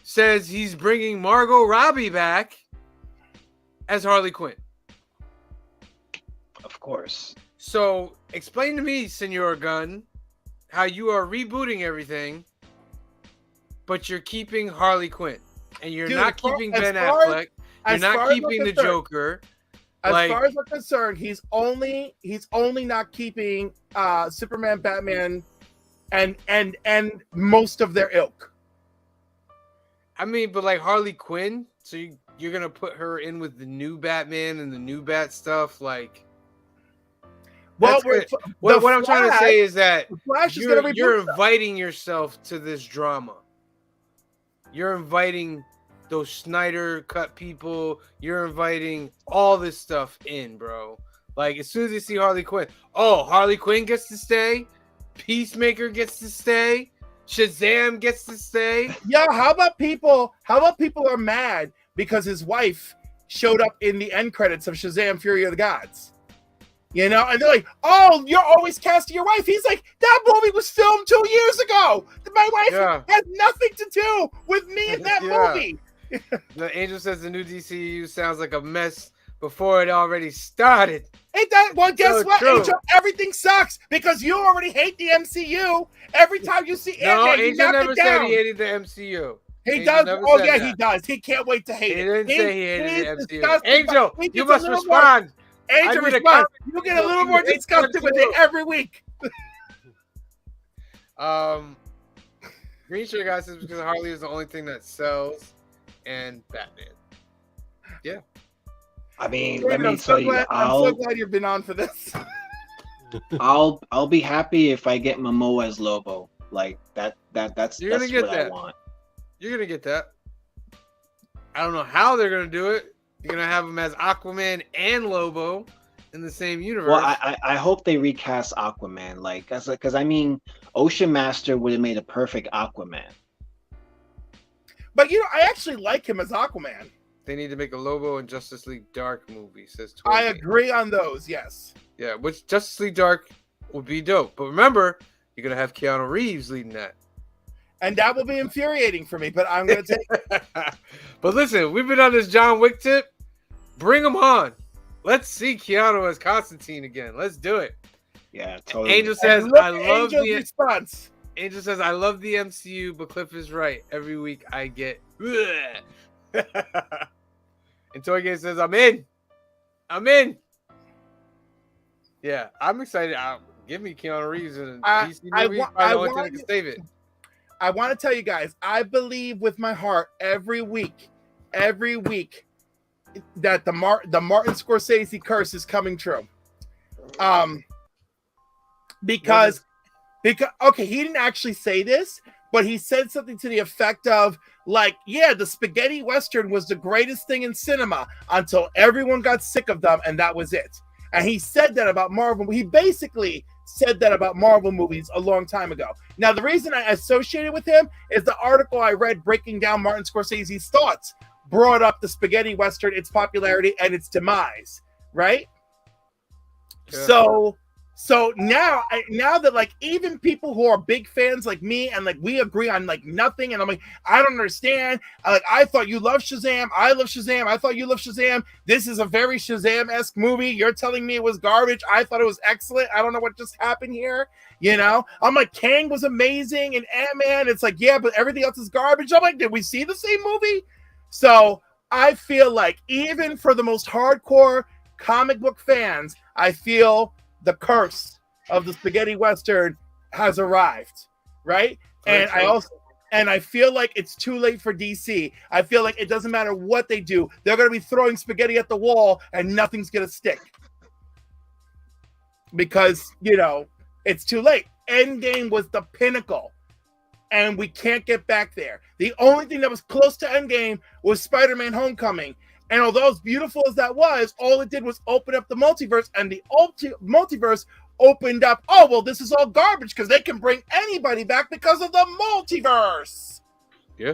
says he's bringing Margot Robbie back as Harley Quinn.
Of course.
So explain to me, Senor Gunn, how you are rebooting everything, but you're keeping Harley Quinn, and you're
Dude,
not
as far-
keeping
as
Ben
far-
Affleck. You're
as
not
far as I'm
keeping the
concerned-
Joker.
As
Like-
far as I'm concerned, he's only not keeping Superman, Batman, and most of their ilk.
I mean, but like Harley Quinn, so you're gonna put her in with the new Batman and the new Bat stuff, like.
Well,
That's
we're,
What I'm trying to say is that
the Flash is going to
you're
reboot stuff.
inviting yourself to this drama. You're inviting those Snyder cut people. You're inviting all this stuff in, bro. Like as soon as you see Harley Quinn, oh, Harley Quinn gets to stay, Peacemaker gets to stay, Shazam gets to stay.
Yeah, how about people are mad because his wife showed up in the end credits of Shazam: Fury of the Gods? You know, and they're like, "Oh, you're always casting your wife." He's like, "That movie was filmed 2 years ago. My wife
Yeah.
has nothing to do with me in that
Yeah.
movie."
The Angel says the new DCU sounds like a mess before it already started.
Ain't that well? Guess
So
what,
true.
Angel? Everything sucks because you already hate the MCU. Every time you see
No,
Ant-Man, you
Angel
knock
never
it
said
down.
he hated the MCU.
He
Angel
does.
never
Oh
said
yeah,
that.
he does. He can't wait to hate
He
it.
didn't say he hated
he's
the MCU.
disgusted,
Angel,
but he
you
gets a
must
little more-
respond.
Angel,
I need a
respond.
comment.
You get a little more
You hate
disgusted with
MCU.
it every week.
Green Shirt Guy says because Harley is the only thing that sells, and Batman.
I mean,
David,
let me
I'm so
tell you,
glad- I'm so glad you've been on for this.
I'll be happy if I get Momoa as Lobo. Like that's
You're gonna
that's
get
what I
that.
want.
You're gonna get that. I don't know how they're gonna do it. You're gonna have him as Aquaman and Lobo in the same universe.
Well, I hope they recast Aquaman, like, because I mean, Ocean Master would have made a perfect Aquaman.
But you know, I actually like him as Aquaman.
They need to make a Lobo and Justice League Dark movie. Says
I
Torben.
agree on those. Yes.
Yeah, which Justice League Dark would be dope. But remember, you're gonna have Keanu Reeves leading that.
And that will be infuriating for me, but I'm going to take
But listen, we've been on this John Wick tip. Bring him on. Let's see Keanu as Constantine again. Let's do it.
Yeah, totally.
Angel says,
And look
I
at
love
Angel's
the
response.
Angel says, I love the MCU, but Cliff is right. Every week I get and Toy Game says, I'm in. I'm in. Yeah, I'm excited. Give me Keanu Reeves in a DC movie. Probably the only thing that can save it.
I want to tell you guys, I believe with my heart every week that the Martin Scorsese curse is coming true. Because okay, he didn't actually say this, but he said something to the effect of like, yeah, the spaghetti western was the greatest thing in cinema until everyone got sick of them, and that was it. And he said that about Marvel. He basically said that about Marvel movies a long time ago. Now, the reason I associated with him is the article I read breaking down Martin Scorsese's thoughts brought up the spaghetti western, its popularity, and its demise, right?
Yeah.
So now that like even people who are big fans like me and like we agree on like nothing, and I'm like, I don't understand. I thought you loved Shazam. I love Shazam. I thought you loved Shazam. This is a very Shazam-esque movie. You're telling me it was garbage. I thought it was excellent. I don't know what just happened here. You know, I'm like, Kang was amazing and Ant-Man. It's like, yeah, but everything else is garbage. I'm like, did we see the same movie? So I feel like even for the most hardcore comic book fans, I feel the curse of the spaghetti western has arrived, right? And I feel like it's too late for DC. I feel like it doesn't matter what they do. They're going to be throwing spaghetti at the wall and nothing's going to stick. Because, you know, it's too late. Endgame was the pinnacle. And we can't get back there. The only thing that was close to Endgame was Spider-Man Homecoming. And although as beautiful as that was, all it did was open up the multiverse, and the multiverse opened up, oh, well, this is all garbage because they can bring anybody back because of the multiverse.
Yeah.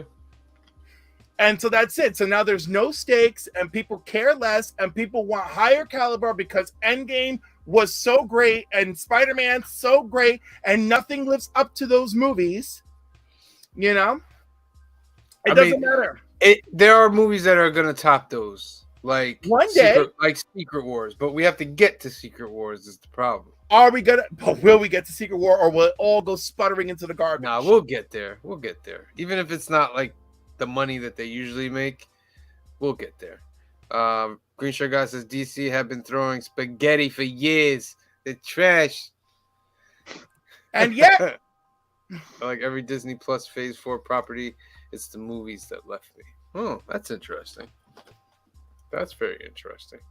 And so that's it. So now there's no stakes, and people care less, and people want higher caliber because Endgame was so great, and Spider-Man so great, and nothing lives up to those movies. You know, it doesn't matter.
There are movies that are gonna top those, like
One day.
Secret Wars, but we have to get to Secret Wars. Is the problem?
Are we gonna? Will we get to Secret War, or will it all go sputtering into the garbage?
Nah, we'll get there. We'll get there. Even if it's not like the money that they usually make, we'll get there. Green Shirt Guy says DC have been throwing spaghetti for years. They're trash.
And yet,
like every Disney Plus Phase 4 property, it's the movies that left me. Oh, that's interesting. That's very interesting.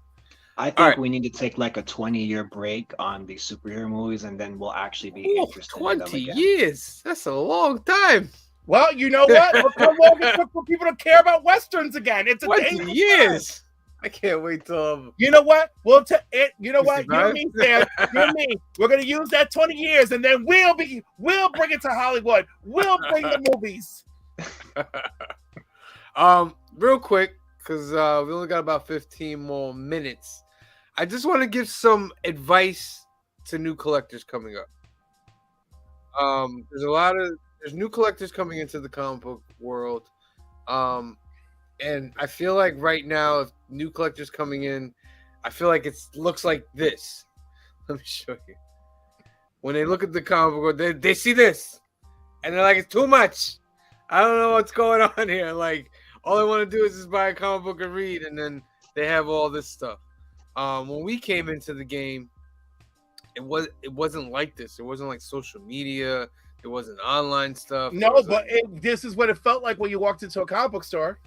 I think we need to take like a 20-year break on the superhero movies, and then we'll actually be interested in them
20
again.
years? That's a long time.
well, you know what? Look how long it took for people to care about westerns again. It's a
20
dangerous
years.
time.
I can't wait till
You know what? We'll it. You know what? You and
65?
me, Sam. You and me. We're gonna use that 20 years, and then we'll bring it to Hollywood. We'll bring the movies.
Real quick, because we only got about 15 more minutes. I just want to give some advice to new collectors coming up. There's new collectors coming into the comic book world. And I feel like right now, if new collectors coming in, I feel like it looks like this. Let me show you. When they look at the comic book world, they see this, and they're like, it's too much. I don't know what's going on here. Like, all I want to do is just buy a comic book and read, and then they have all this stuff. When we came into the game, it wasn't like this. It wasn't like social media. It wasn't online stuff.
No, but this is what it felt like when you walked into a comic book store.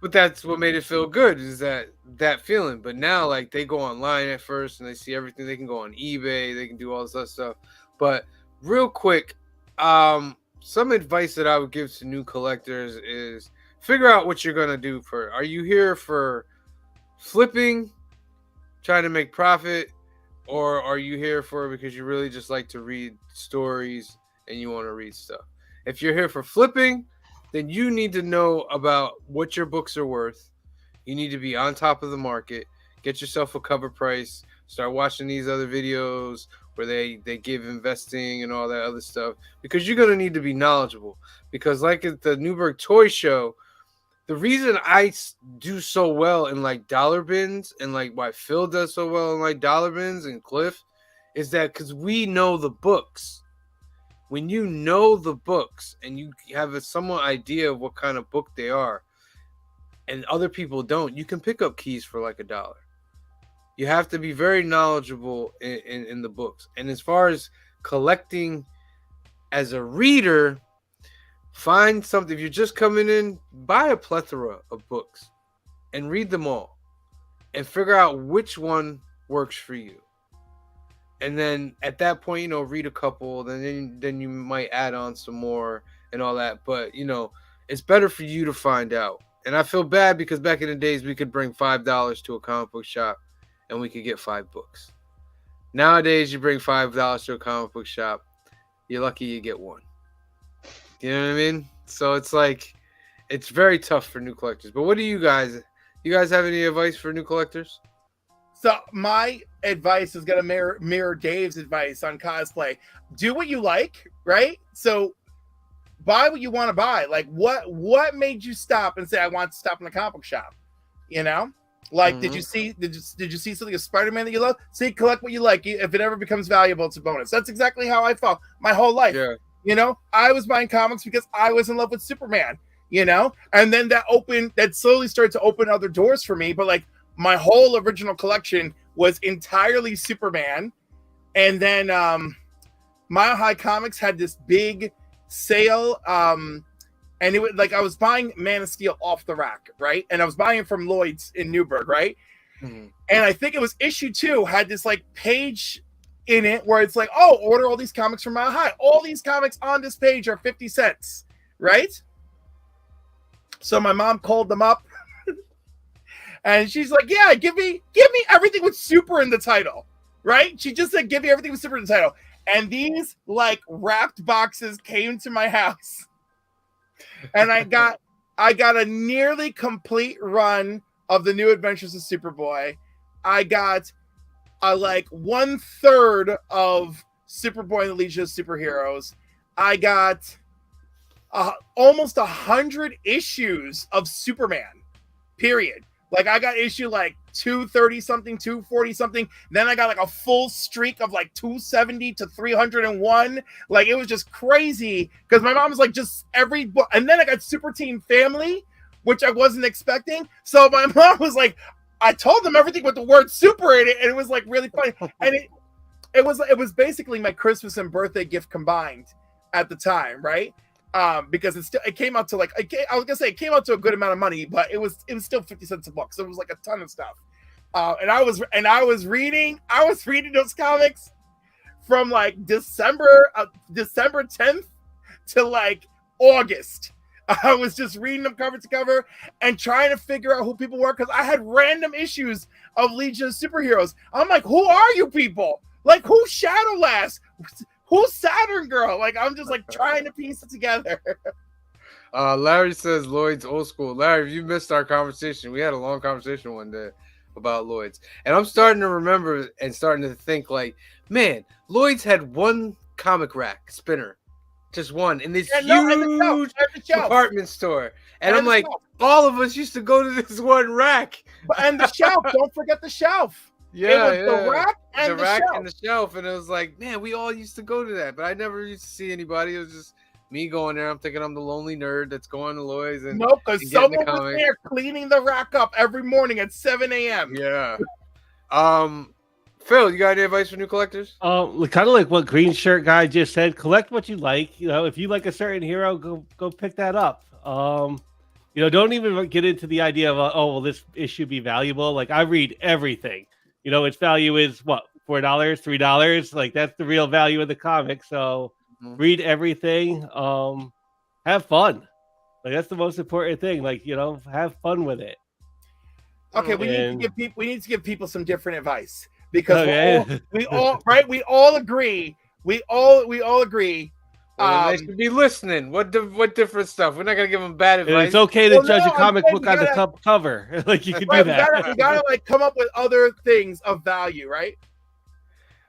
But that's what made it feel good, is that feeling. But now, like, they go online at first and they see everything. They can go on eBay. They can do all this other stuff. But real quick, some advice that I would give to new collectors is figure out what you're gonna do. Are you here for flipping, trying to make profit, or are you here for because you really just like to read stories and you want to read stuff? If you're here for flipping, then you need to know about what your books are worth. You need to be on top of the market. Get yourself a cover price. Start watching these other videos where they give investing and all that other stuff, because you're going to need to be knowledgeable. Because like at the Newburgh Toy Show, the reason I do so well in like dollar bins, and like why Phil does so well in like dollar bins and Cliff, is that because we know the books. When you know the books and you have a somewhat idea of what kind of book they are, and other people don't, you can pick up keys for like $1. You have to be very knowledgeable in the books. And as far as collecting as a reader, find something. If you're just coming in, buy a plethora of books and read them all and figure out which one works for you. And then at that point, read a couple, then you might add on some more and all that. But, it's better for you to find out. And I feel bad because back in the days, we could bring $5 to a comic book shop and we could get 5 books. Nowadays, you bring $5 to a comic book shop, you're lucky you get 1. You know what I mean? So it's like, it's very tough for new collectors. But what do you guys have any advice for new collectors?
So my advice is going to mirror Dave's advice on cosplay. Do what you like, right? So buy what you want to buy. Like what made you stop and say, I want to stop in the comic book shop? Like, did you see something of Spider-Man that you love? See, collect what you like. If it ever becomes valuable, it's a bonus. That's exactly how I felt my whole life.
Yeah.
I was buying comics because I was in love with Superman, and then that slowly started to open other doors for me. But like, my whole original collection was entirely Superman. And then Mile High Comics had this big sale. And it was like I was buying Man of Steel off the rack, right? And I was buying it from Lloyd's in Newburgh, right? Mm-hmm. And I think it was issue 2 had this like page in it where it's like, oh, order all these comics from Mile High. All these comics on this page are 50 cents, right? So my mom called them up. And she's like, yeah, give me everything with super in the title, right? She just said, give me everything with super in the title. And these like wrapped boxes came to my house. And I got I got a nearly complete run of the New Adventures of Superboy. I got like 1/3 of Superboy and the Legion of Superheroes. I got almost 100 issues of Superman, period. Like I got issue like 230 something, 240 something. Then I got like a full streak of like 270 to 301. Like it was just crazy because my mom was like just every book. And then I got Super Team Family, which I wasn't expecting. So my mom was like, I told them everything with the word super in it, and it was like really funny. And it was basically my Christmas and birthday gift combined at the time, right? Because it came out to like I was gonna say it came out to a good amount of money, but it was still 50 cents a book, so it was like a ton of stuff. And I was reading those comics from like December 10th to like August. I was just reading them cover to cover and trying to figure out who people were because I had random issues of Legion of Superheroes. I'm like, who are you people? Like, who's Shadowlass? Who's Saturn Girl? Like, I'm just like trying to piece it together.
Larry says Lloyd's old school. Larry, you missed our conversation. We had a long conversation one day about Lloyd's. And I'm starting to remember and starting to think like, man, Lloyd's had one comic rack spinner. Just one in this huge department store. And I'm like, all of us used to go to this one rack.
And the shelf. Don't forget the shelf.
Yeah,
it was the rack and the shelf.
And the shelf. And it was like, man, we all used to go to that. But I never used to see anybody. It was just me going there. I'm thinking I'm the lonely nerd that's going to Lloyd's. And
nope, because someone was there cleaning the rack up every morning at 7 a.m.
Yeah. Phil, you got any advice for new collectors?
Kind of like what Green Shirt Guy just said. Collect what you like. You know, if you like a certain hero, go pick that up. You know, don't even get into the idea of well, this issue be valuable. Like I read everything. You know, its value is what, $4, $3. Like that's the real value of the comic. So read everything. Have fun. Like that's the most important thing. Like, you know, have fun with it.
Okay, we need to give people some different advice. Because we all agree.
They should be listening. What different stuff? We're not gonna give them bad advice.
It's okay to judge a comic book on the cover. Like you can do that.
We gotta like come up with other things of value, right?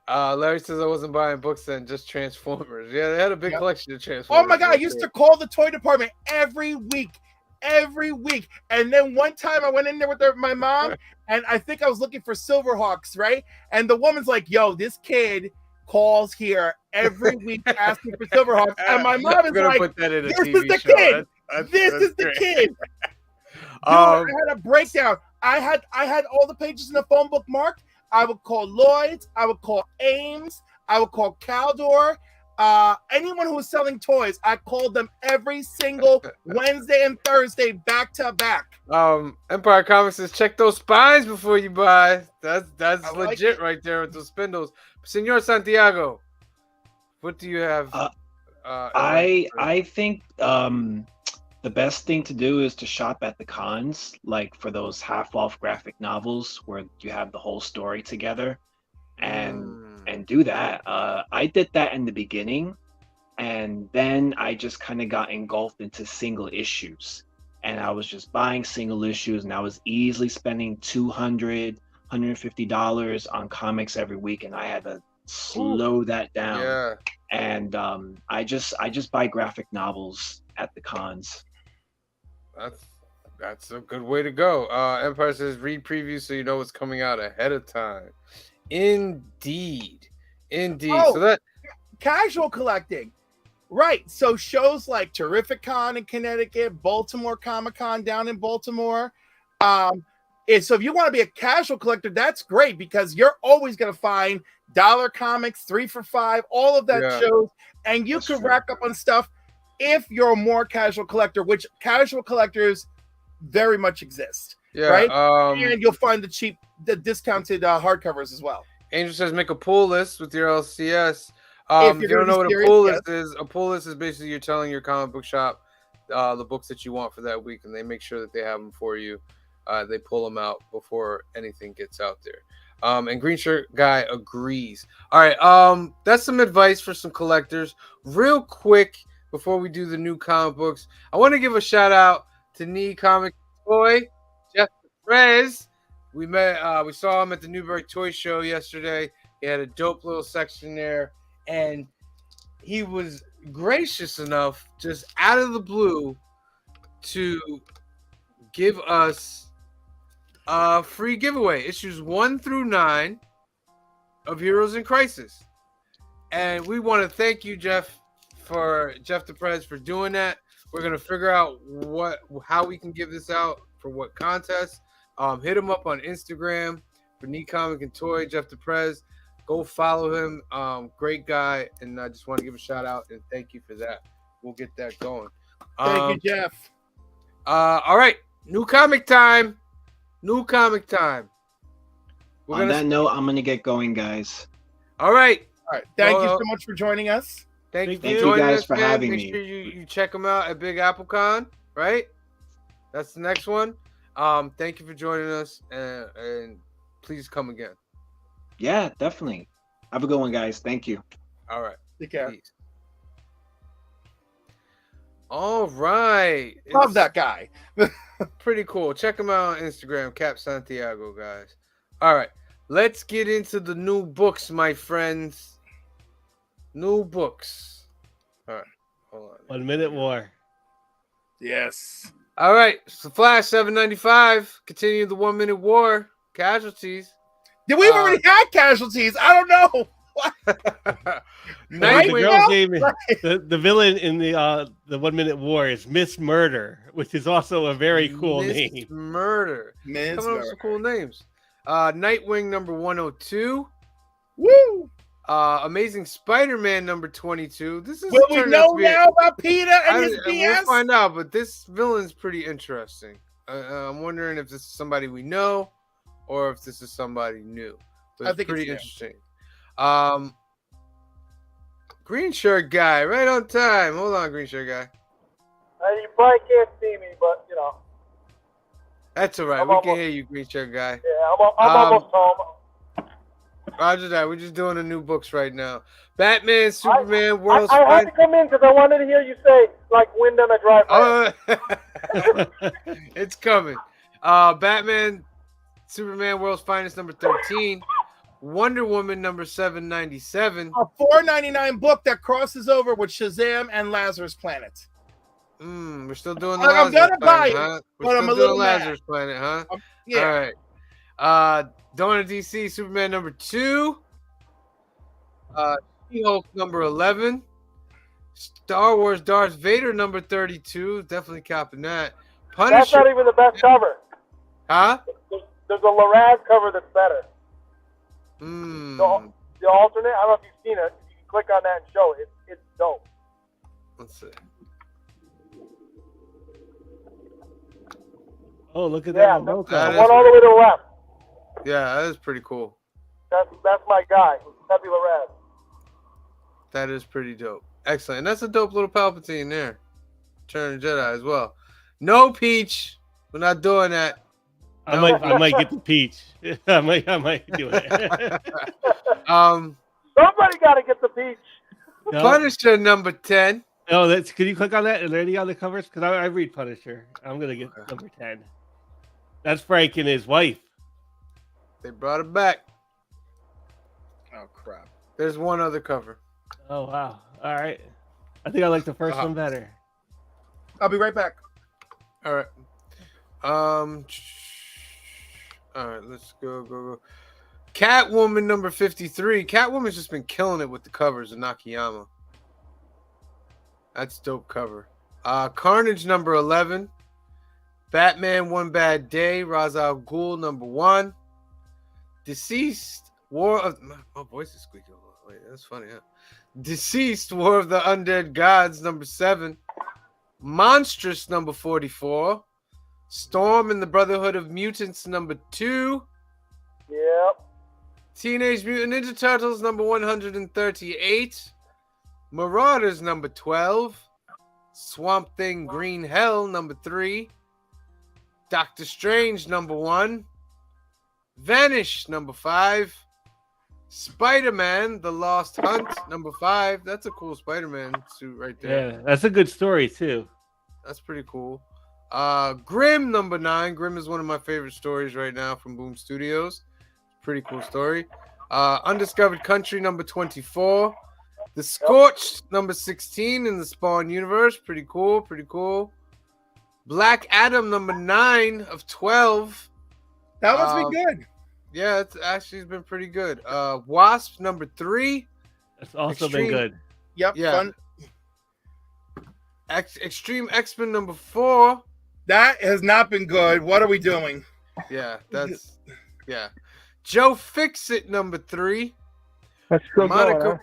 Larry says I wasn't buying books then, just Transformers. Yeah, they had a big collection of Transformers.
Oh my god, I used to call the toy department every week. And then one time I went in there with my mom, and I think I was looking for Silverhawks, right? And the woman's like, yo, this kid calls here every week asking for Silverhawks. And my mom is like, this is the kid. This is the kid. I had a breakdown. I had all the pages in the phone book marked. I would call Lloyd's. I would call Ames. I would call Caldor. Anyone who was selling toys, I called them every single Wednesday and Thursday back to back.
Empire Comics says check those spines before you buy. That's legit right there with those spindles. Senor Santiago, what do you have?
I think the best thing to do is to shop at the cons, like for those half-off graphic novels where you have the whole story together, and do that. I did that in the beginning, and then I just kind of got engulfed into single issues, and I was just buying single issues, and I was easily spending $200, $150 on comics every week, and I had to slow that down.
Yeah.
And I just buy graphic novels at the cons.
That's a good way to go. Empire says read previews so you know what's coming out ahead of time. Indeed.
Oh,
so that
casual collecting, right? So shows like Terrific Con in Connecticut, Baltimore Comic Con down in Baltimore. So if you want to be a casual collector, that's great because you're always going to find dollar comics, 3 for $5, all of that shows, and you can rack up on stuff if you're a more casual collector, which casual collectors very much exist.
Yeah,
right? And you'll find the discounted hardcovers as well.
Angel says make a pull list with your LCS. If you don't know what a pull list is, a pull list is basically you're telling your comic book shop the books that you want for that week, and they make sure that they have them for you. They pull them out before anything gets out there. And Green Shirt Guy agrees. All right, that's some advice for some collectors. Real quick, before we do the new comic books, I want to give a shout out to Knee Comic Toy, Jeff Perez. We saw him at the Newburgh Toy Show yesterday. He had a dope little section there, and he was gracious enough, just out of the blue, to give us a free giveaway, issues 1 through 9 of Heroes in Crisis. And we want to thank you, Jeff DePrez, for doing that. We're gonna figure out how we can give this out for what contest. Hit him up on Instagram for Knee Comic and Toy, Jeff DePrez. Go follow him. Great guy, and I just want to give a shout out and thank you for that. We'll get that going.
Thank you, Jeff.
All right, new comic time. On
that note, I'm gonna get going, guys.
All right.
All right. Thank you so much for joining us.
Thank you
Thank
for
you
joining
guys
us,
for
man.
having
Make
me.
sure you check them out at Big Apple Con, right? That's the next one. Thank you for joining us, and please come again.
Yeah, definitely. Have a good one, guys. Thank you.
All right.
Take care.
Peace. All right.
Love
It's
that guy.
pretty cool. Check him out on Instagram, Cap Santiago, guys. All right. Let's get into the new books, my friends. New books. All right. Hold on.
1 Minute War.
Yes.
All right. So Flash 795. Continue the 1 minute war. Casualties.
Did we already have casualties? I don't know.
The
Nightwing.
girl's name, the villain in the 1 Minute War is Miss Murder, which is also a very cool
Miss
name.
Murder.
Ms.
Coming up with some cool names. Nightwing number 102.
Woo!
Amazing Spider-Man number 22. This is
Will we
turning out
know
to be
now about Peter and his
we'll
BS?
find out, but this villain's pretty interesting. I'm wondering if this is somebody we know or if this is somebody new. But
I
it's
think it's
pretty
new.
interesting. Green shirt guy, right on time. Hold on, green shirt guy.
You probably can't see me, but you know.
That's all right.
I'm
We can
almost-
hear you, green shirt guy.
Yeah, I'm almost home.
Roger that. We're just doing the new books right now. Batman, Superman, World's
I had
Fight.
to come in because I wanted to hear you say like wind on a driveway.
Oh, it's coming. Batman, Superman, World's Finest number 13. Wonder Woman number 797.
A $4.99 book that crosses over with Shazam and Lazarus Planet.
We're still doing the
I'm
Lazarus
gonna buy
Planet,
it,
huh?
but
We're
I'm
still
a
doing
little mad.
Lazarus Planet, huh?
Yeah.
All right. Dawn of DC, Superman number 2. She-Hulk number 11. Star Wars Darth Vader number 32. Definitely copping that.
That's
Punisher.
not even the best cover.
Huh?
There's a Larraz cover that's better.
Hmm.
The alternate, I don't know if you've seen it. You can click on that and show it. It's dope.
Let's see.
Oh, look at
Yeah,
that.
the
Mocha.
That
one
is
all the way to the left.
Yeah, that is pretty cool.
That's my guy, Pepe Larraz.
That is pretty dope. Excellent. And that's a dope little Palpatine there. Return of the Jedi as well. No Peach. We're not doing that.
I might get the peach. I might do it.
Somebody got to get the peach.
No,
Punisher number 10.
no, can you click on that? Are there any other covers? Because I read Punisher. I'm gonna get number 10. That's Frank and his wife.
They brought it back.
Oh, crap.
There's one other cover.
Oh wow! All right, I think I like the first one better.
I'll be right back.
All right. All right, let's go. Catwoman number 53. Catwoman's just been killing it with the covers of Nakayama. That's dope cover. Carnage number 11. Batman One Bad Day. Ra's al Ghul number 1. Deceased War of my voice is squeaking a little. Wait, that's funny, huh? Deceased War of the Undead Gods number 7. Monstrous number 44. Storm and the Brotherhood of Mutants number 2.
Yep.
Teenage Mutant Ninja Turtles number 138. Marauders number 12. Swamp Thing Green Hell number 3. Doctor Strange number 1. Vanish number 5. Spider-Man The Lost Hunt number 5. That's a cool Spider-Man suit right there.
Yeah, that's a good story too.
That's pretty cool. Grimm number 9. Grimm is one of my favorite stories right now from Boom Studios. Pretty cool story. Undiscovered Country number 24. The Scorched number 16 in the Spawn universe. Pretty cool. Pretty cool. Black Adam number 9 of 12.
That must be good.
Yeah, it's actually been pretty good. Wasp number 3.
That's also
Extreme-
been good.
Yep.
Yeah.
Fun.
Extreme X-Men number 4.
That has not been good. What are we doing?
Yeah, that's yeah. Joe Fixit number 3.
That's still
Monica.
going,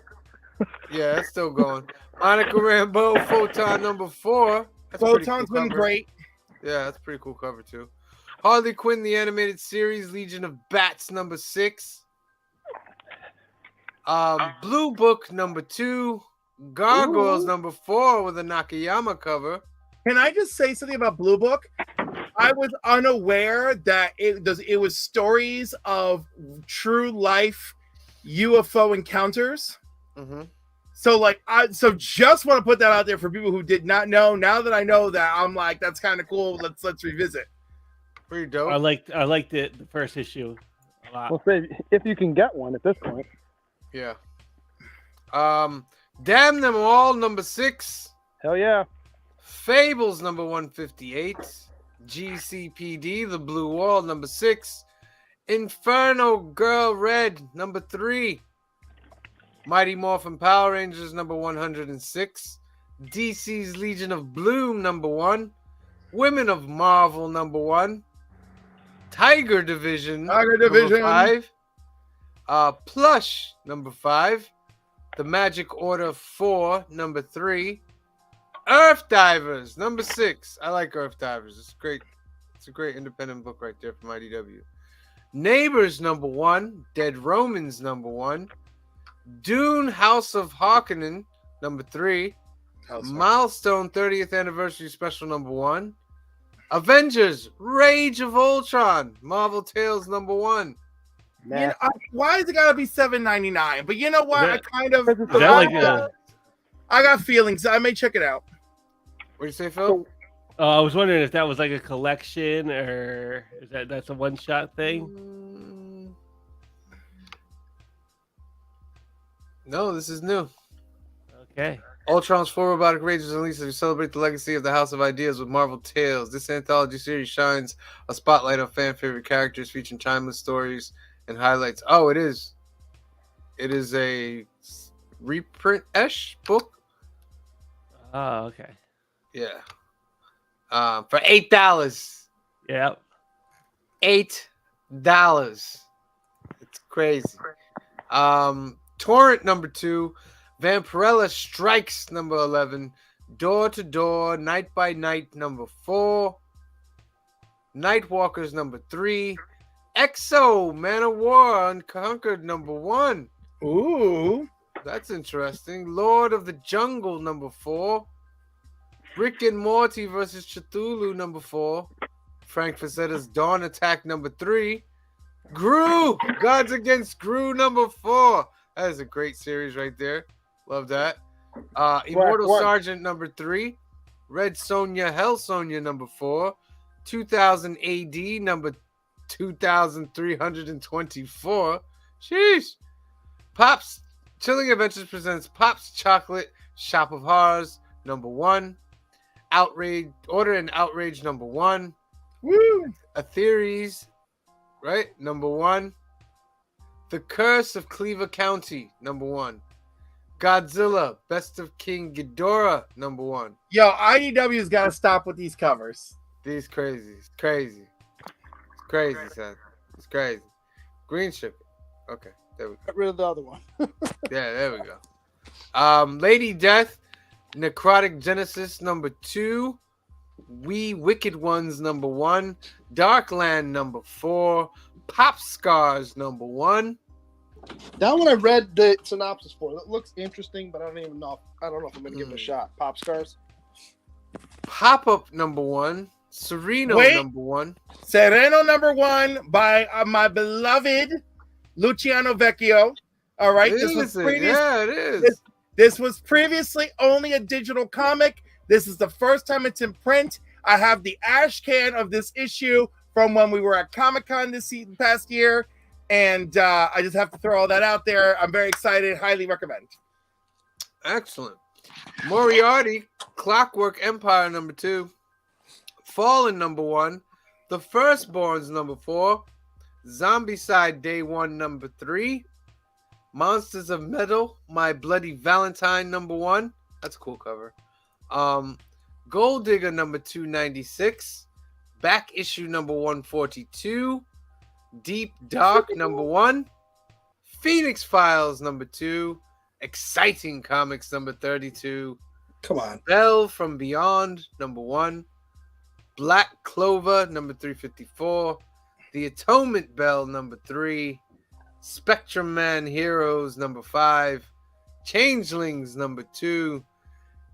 huh?
Yeah, it's still going. Monica Rambeau Photon number 4. That's a pretty
Photon's
cool
been
cover.
great.
Yeah, that's a pretty cool cover too. Harley Quinn the animated series, Legion of Bats number 6. Blue Book number 2. Gargoyles
Ooh.
number 4 with a Nakayama cover.
Can I just say something about Blue Book? I was unaware that it was stories of true life UFO encounters.
Mm-hmm.
So so just want to put that out there for people who did not know. Now that I know that, I'm like, that's kind of cool. Let's revisit.
Pretty dope.
I liked it, the first issue a lot.
We'll say if you can get one at this point.
Yeah. Damn Them All number 6.
Hell yeah.
Fables number 158. GCPD The Blue Wall number 6. Inferno Girl Red number 3. Mighty Morphin Power Rangers number 106. DC's Legion of Bloom number 1. Women of Marvel number 1. Tiger Division
Tiger
number
Division.
5. Plush number 5. The Magic Order 4 number 3. Earth Divers number 6. I like Earth Divers. It's great. It's a great independent book right there from IDW. Neighbors number 1. Dead Romans number 1. Dune House of Harkonnen number 3. Milestone 30th Anniversary Special number 1. Avengers Rage of Ultron Marvel Tales number 1.
You know, why is it gotta be $7.99? But you know what?
Is
I got feelings. I may check it out.
What do you say, Phil?
I was wondering if that was like a collection or is that's a one-shot thing?
No, this is new.
Okay.
Ultron's 4 Robotic Rangers released to celebrate the legacy of the House of Ideas with Marvel Tales. This anthology series shines a spotlight on fan favorite characters, featuring timeless stories and highlights. Oh, it is. It is a reprint-ish book.
Oh, okay.
Yeah. For $8.
Yeah.
$8. It's crazy. Torrent number 2. Vampirella Strikes number 11. Door to Door, Night by Night number 4. Nightwalkers number 3. Exo Man of War Unconquered number 1.
Ooh.
That's interesting. Lord of the Jungle number 4. Rick and Morty versus Cthulhu number 4. Frank Facetta's Dawn Attack number 3. Gru Gods Against Gru number 4. That is a great series right there. Love that. Immortal Sergeant number 3. Red Sonja, Hell Sonja number 4. 2000 AD number 2324. Sheesh. Pops Chilling Adventures presents Pop's Chocolate Shop of Horrors number 1. Outrage Order and Outrage number 1.
Woo.
Atheres, right? Number 1. The Curse of Cleaver County number 1. Godzilla Best of King Ghidorah number 1.
Yo, IDW's got to stop with these covers.
These crazy. It's crazy. It's crazy, son. It's crazy. Green shipping. Okay, there we go.
Get rid of the other one.
Yeah, there we go. Lady Death, Necrotic Genesis number 2. We Wicked Ones number 1. Darkland number 4. Pop Scars number 1.
That one I read the synopsis for. It looks interesting, but I don't know if I'm gonna give it a shot. Pop Scars.
Pop Up number 1. Sereno number 1.
Sereno number 1 by my beloved Luciano Vecchio. All right,
It is.
This was previously only a digital comic. This is the first time it's in print. I have the ash can of this issue from when we were at Comic-Con past year, and I just have to throw all that out there. I'm very excited. Highly recommend.
Excellent. Moriarty, Clockwork Empire #2, Fallen #1, The Firstborns #4, Zombicide Day 1 #3, Monsters of Metal, My Bloody Valentine #1. That's a cool cover. Gold Digger #296, Back Issue #142, Deep Dark #1, Phoenix Files #2, Exciting Comics #32,
Come on.
Bell from Beyond #1, Black Clover #354, The Atonement Bell #3, Spectrum Man Heroes #5, Changelings #2,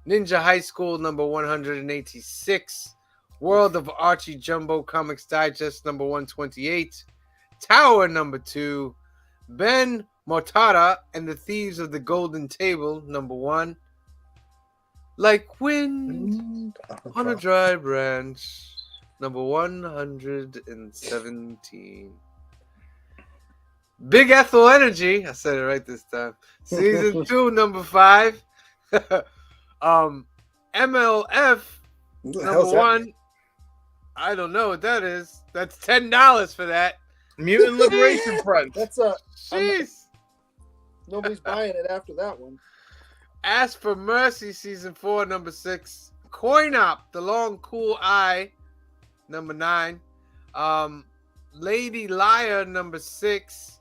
Ninja High School #186, World of Archie Jumbo Comics Digest #128, Tower #2, Ben Mortada and the Thieves of the Golden Table #1, Like Wind on a Dry Branch #117, Big Ethel Energy, I said it right this time, Season 2 #5, MLF
What the hell's
#1. I don't know what that is. That's $10 for that.
Mutant Liberation Front.
That's
Jeez.
nobody's buying it after that one.
Ask for Mercy Season 4 #6. Coin Op, The Long Cool Eye #9. Lady Liar #6.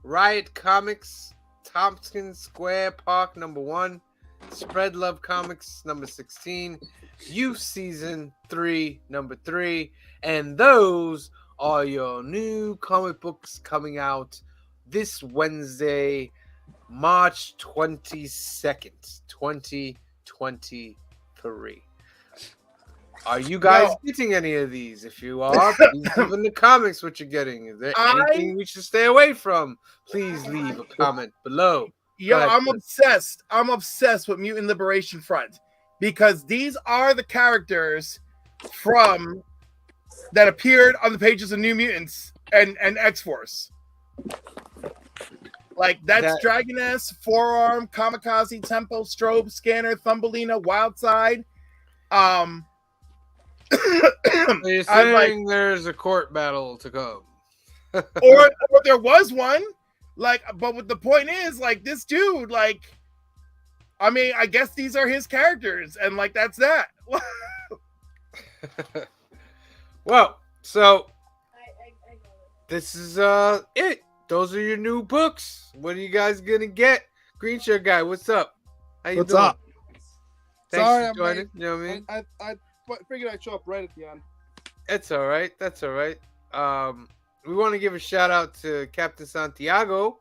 Riot Comics, Tompkins Square Park #1. Spread Love Comics #16. Youth Season 3 #3. And those are your new comic books coming out this Wednesday, March 22nd, 2023. Are you guys getting any of these? If you are, please leave in the comments what you're getting. Is there anything we should stay away from? Please leave a comment below.
Yo,
ahead,
I'm
Chris.
obsessed. I'm obsessed with Mutant Liberation Front because these are the characters from that appeared on the pages of New Mutants and X-Force. Like that's Dragoness, Forearm, Kamikaze, Tempo, Strobe, Scanner, Thumbelina, Wildside.
So you're saying there's a court battle to come.
or there was one. Like, but what the point is, like, this dude, like, I mean, I guess these are his characters, and like that's that.
Well, so this is it. Those are your new books. What are you guys gonna get? Green Shirt Guy, what's up? How you
What's
doing?
up?
Thanks
Sorry,
for
I'm
joining.
late.
You know what I mean?
I figured I'd show up right at the end.
That's all right. That's all right. We want to give a shout out to Captain Santiago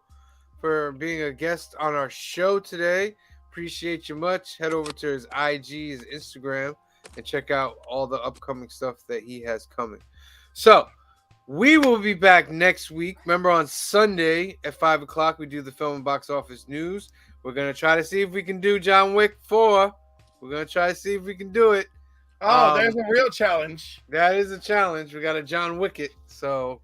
for being a guest on our show today. Appreciate you much. Head over to his IG, his Instagram, and check out all the upcoming stuff that he has coming. So we will be back next week. Remember, on Sunday at 5 o'clock, we do the film and box office news. We're going to try to see if we can do John Wick 4. We're going to try to see if we can do it.
Oh, there's a real challenge.
That is a challenge. We got to John Wick it. So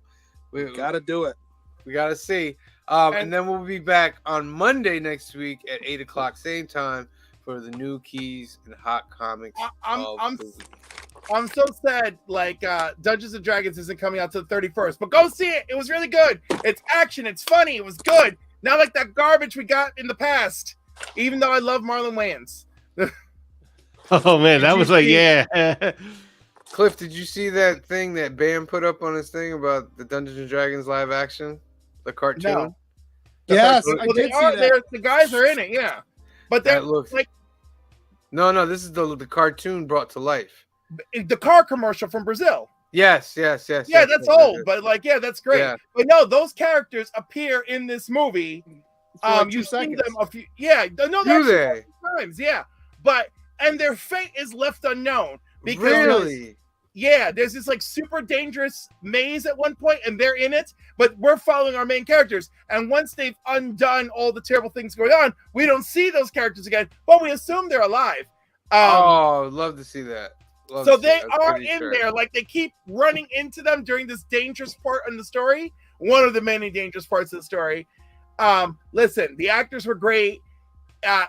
we
Gotta do it.
We got to see. And then we'll be back on Monday next week at 8 o'clock, same time, for the new keys and hot comics.
I'm so sad. Like Dungeons and Dragons isn't coming out till the 31st, but go see it. It was really good. It's action. It's funny. It was good. Not like that garbage we got in the past. Even though I love Marlon Wayans.
Oh man, that was like, yeah.
Cliff, did you see that thing that Bam put up on his thing about the Dungeons and Dragons live action, the cartoon?
No.
Yes,
Well,
I
they
did see
are.
that.
The guys are in it, yeah. But they're
That looks
like
no. This is the cartoon brought to life.
the car commercial from Brazil.
Yes.
Yeah,
yes,
that's
yes,
old,
yes.
but like, yeah, that's great.
Yeah.
But no, those characters appear in this movie.
For like 2
You've seen
seconds.
them a few, yeah, no,
Do they?
times, yeah. But and their fate is left unknown because
Really?
yeah, there's this like super dangerous maze at one point, and they're in it, but we're following our main characters. And once they've undone all the terrible things going on, we don't see those characters again, but we assume they're alive.
Oh, I'd love to see that. Love
So
to see
they
it.
are
Pretty
in
sure.
there. Like they keep running into them during this dangerous part in the story. One of the many dangerous parts of the story. Listen, the actors were great.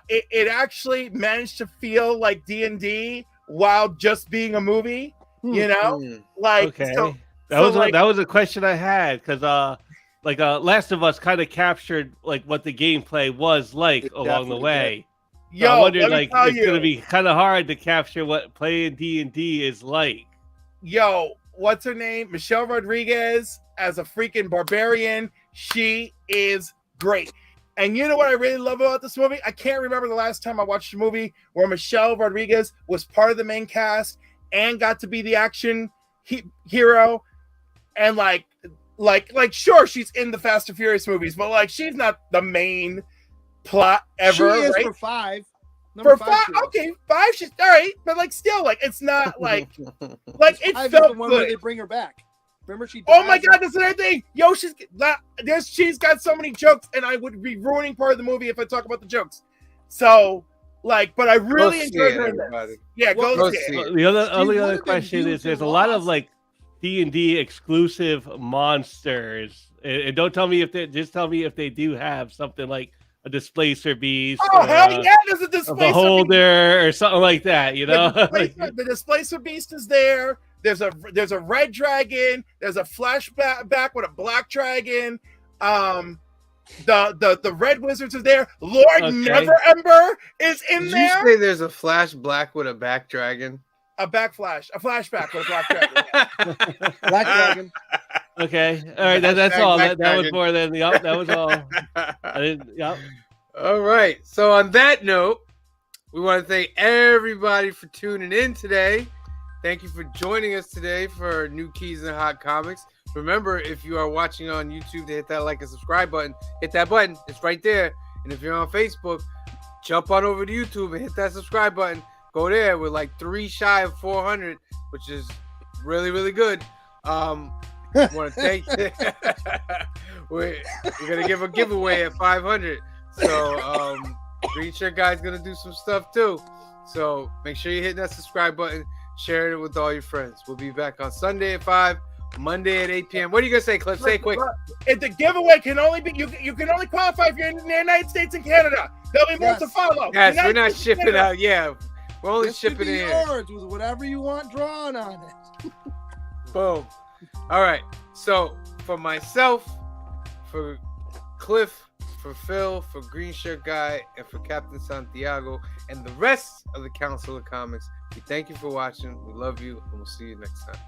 It actually managed to feel like D&D while just being a movie. You know,
Mm.
like
Okay.
so.
That was a question I had because Last of Us kind of captured like what the gameplay was like
It
along the
definitely
way. So
Yo,
I wondered,
let me
like,
tell
it's gonna
you.
be kind of hard to capture what playing D&D is like.
Yo, what's her name? Michelle Rodriguez as a freaking barbarian. She is great. And you know what I really love about this movie? I can't remember the last time I watched a movie where Michelle Rodriguez was part of the main cast and got to be the action hero. And like, sure, she's in the Fast and Furious movies, but like, she's not the main plot ever,
she is
right?
for 5.
For
Number
5,
she was.
okay, 5, she's all right, but like, still, like, it's not like it
5 is
felt
the one where
good.
they bring her back. Remember she
Oh my
dies
god, that's another thing. Yo, she's got so many jokes, and I would be ruining part of the movie if I talk about the jokes. So, like, but I really
see
enjoyed
it,
her in this.
everybody.
Yeah,
Well,
go
go
see
see
it.
it.
The other
She
only
would
other
have been
question
huge
is there's
in
a lot of
Lost.
like D&D exclusive monsters, and don't tell me if they just tell me if they do have something like a Displacer Beast.
Oh
or,
hell yeah, there's a
a
Displacer Beast.
Beholder or something like that. You know.
The Displacer Beast is there. There's a red dragon. There's a flashback with a black dragon. The red wizards are there. Lord
Okay.
Never Ember is in
Did
there.
you say there's a Flash Black with a back dragon?
A flashback with a black dragon.
Black Dragon.
Okay. All right. That's
Hashtag
all.
Black
That was
Dragon.
more than that was all. I didn't. Yep.
All right. So on that note, we want to thank everybody for tuning in today. Thank you for joining us today for New Keys and Hot Comics. Remember, if you are watching on YouTube, to hit that like and subscribe button. Hit that button. It's right there. And if you're on Facebook, jump on over to YouTube and hit that subscribe button. Go there. We're like 3 shy of 400, which is really, really good. Want to thank you. We're gonna give a giveaway at 500. So Green Shirt Guy's gonna do some stuff too. So make sure you hit that subscribe button, share it with all your friends. We'll be back on Sunday at 5, Monday at 8 p.m. What are you gonna say, Cliff? Say it quick.
If the giveaway can only be you can only qualify if you're in the United States and Canada. There'll be more
Yes.
to follow.
Yes, we're
United
not
States and
shipping
Canada.
out. Yeah, we're only
This could
shipping
be
in here.
yours with whatever you want drawn on it.
Boom. All right. So for myself, for Cliff, for Phil, for Green Shirt Guy, and for Captain Santiago, and the rest of the Council of Comics, we thank you for watching. We love you, and we'll see you next time.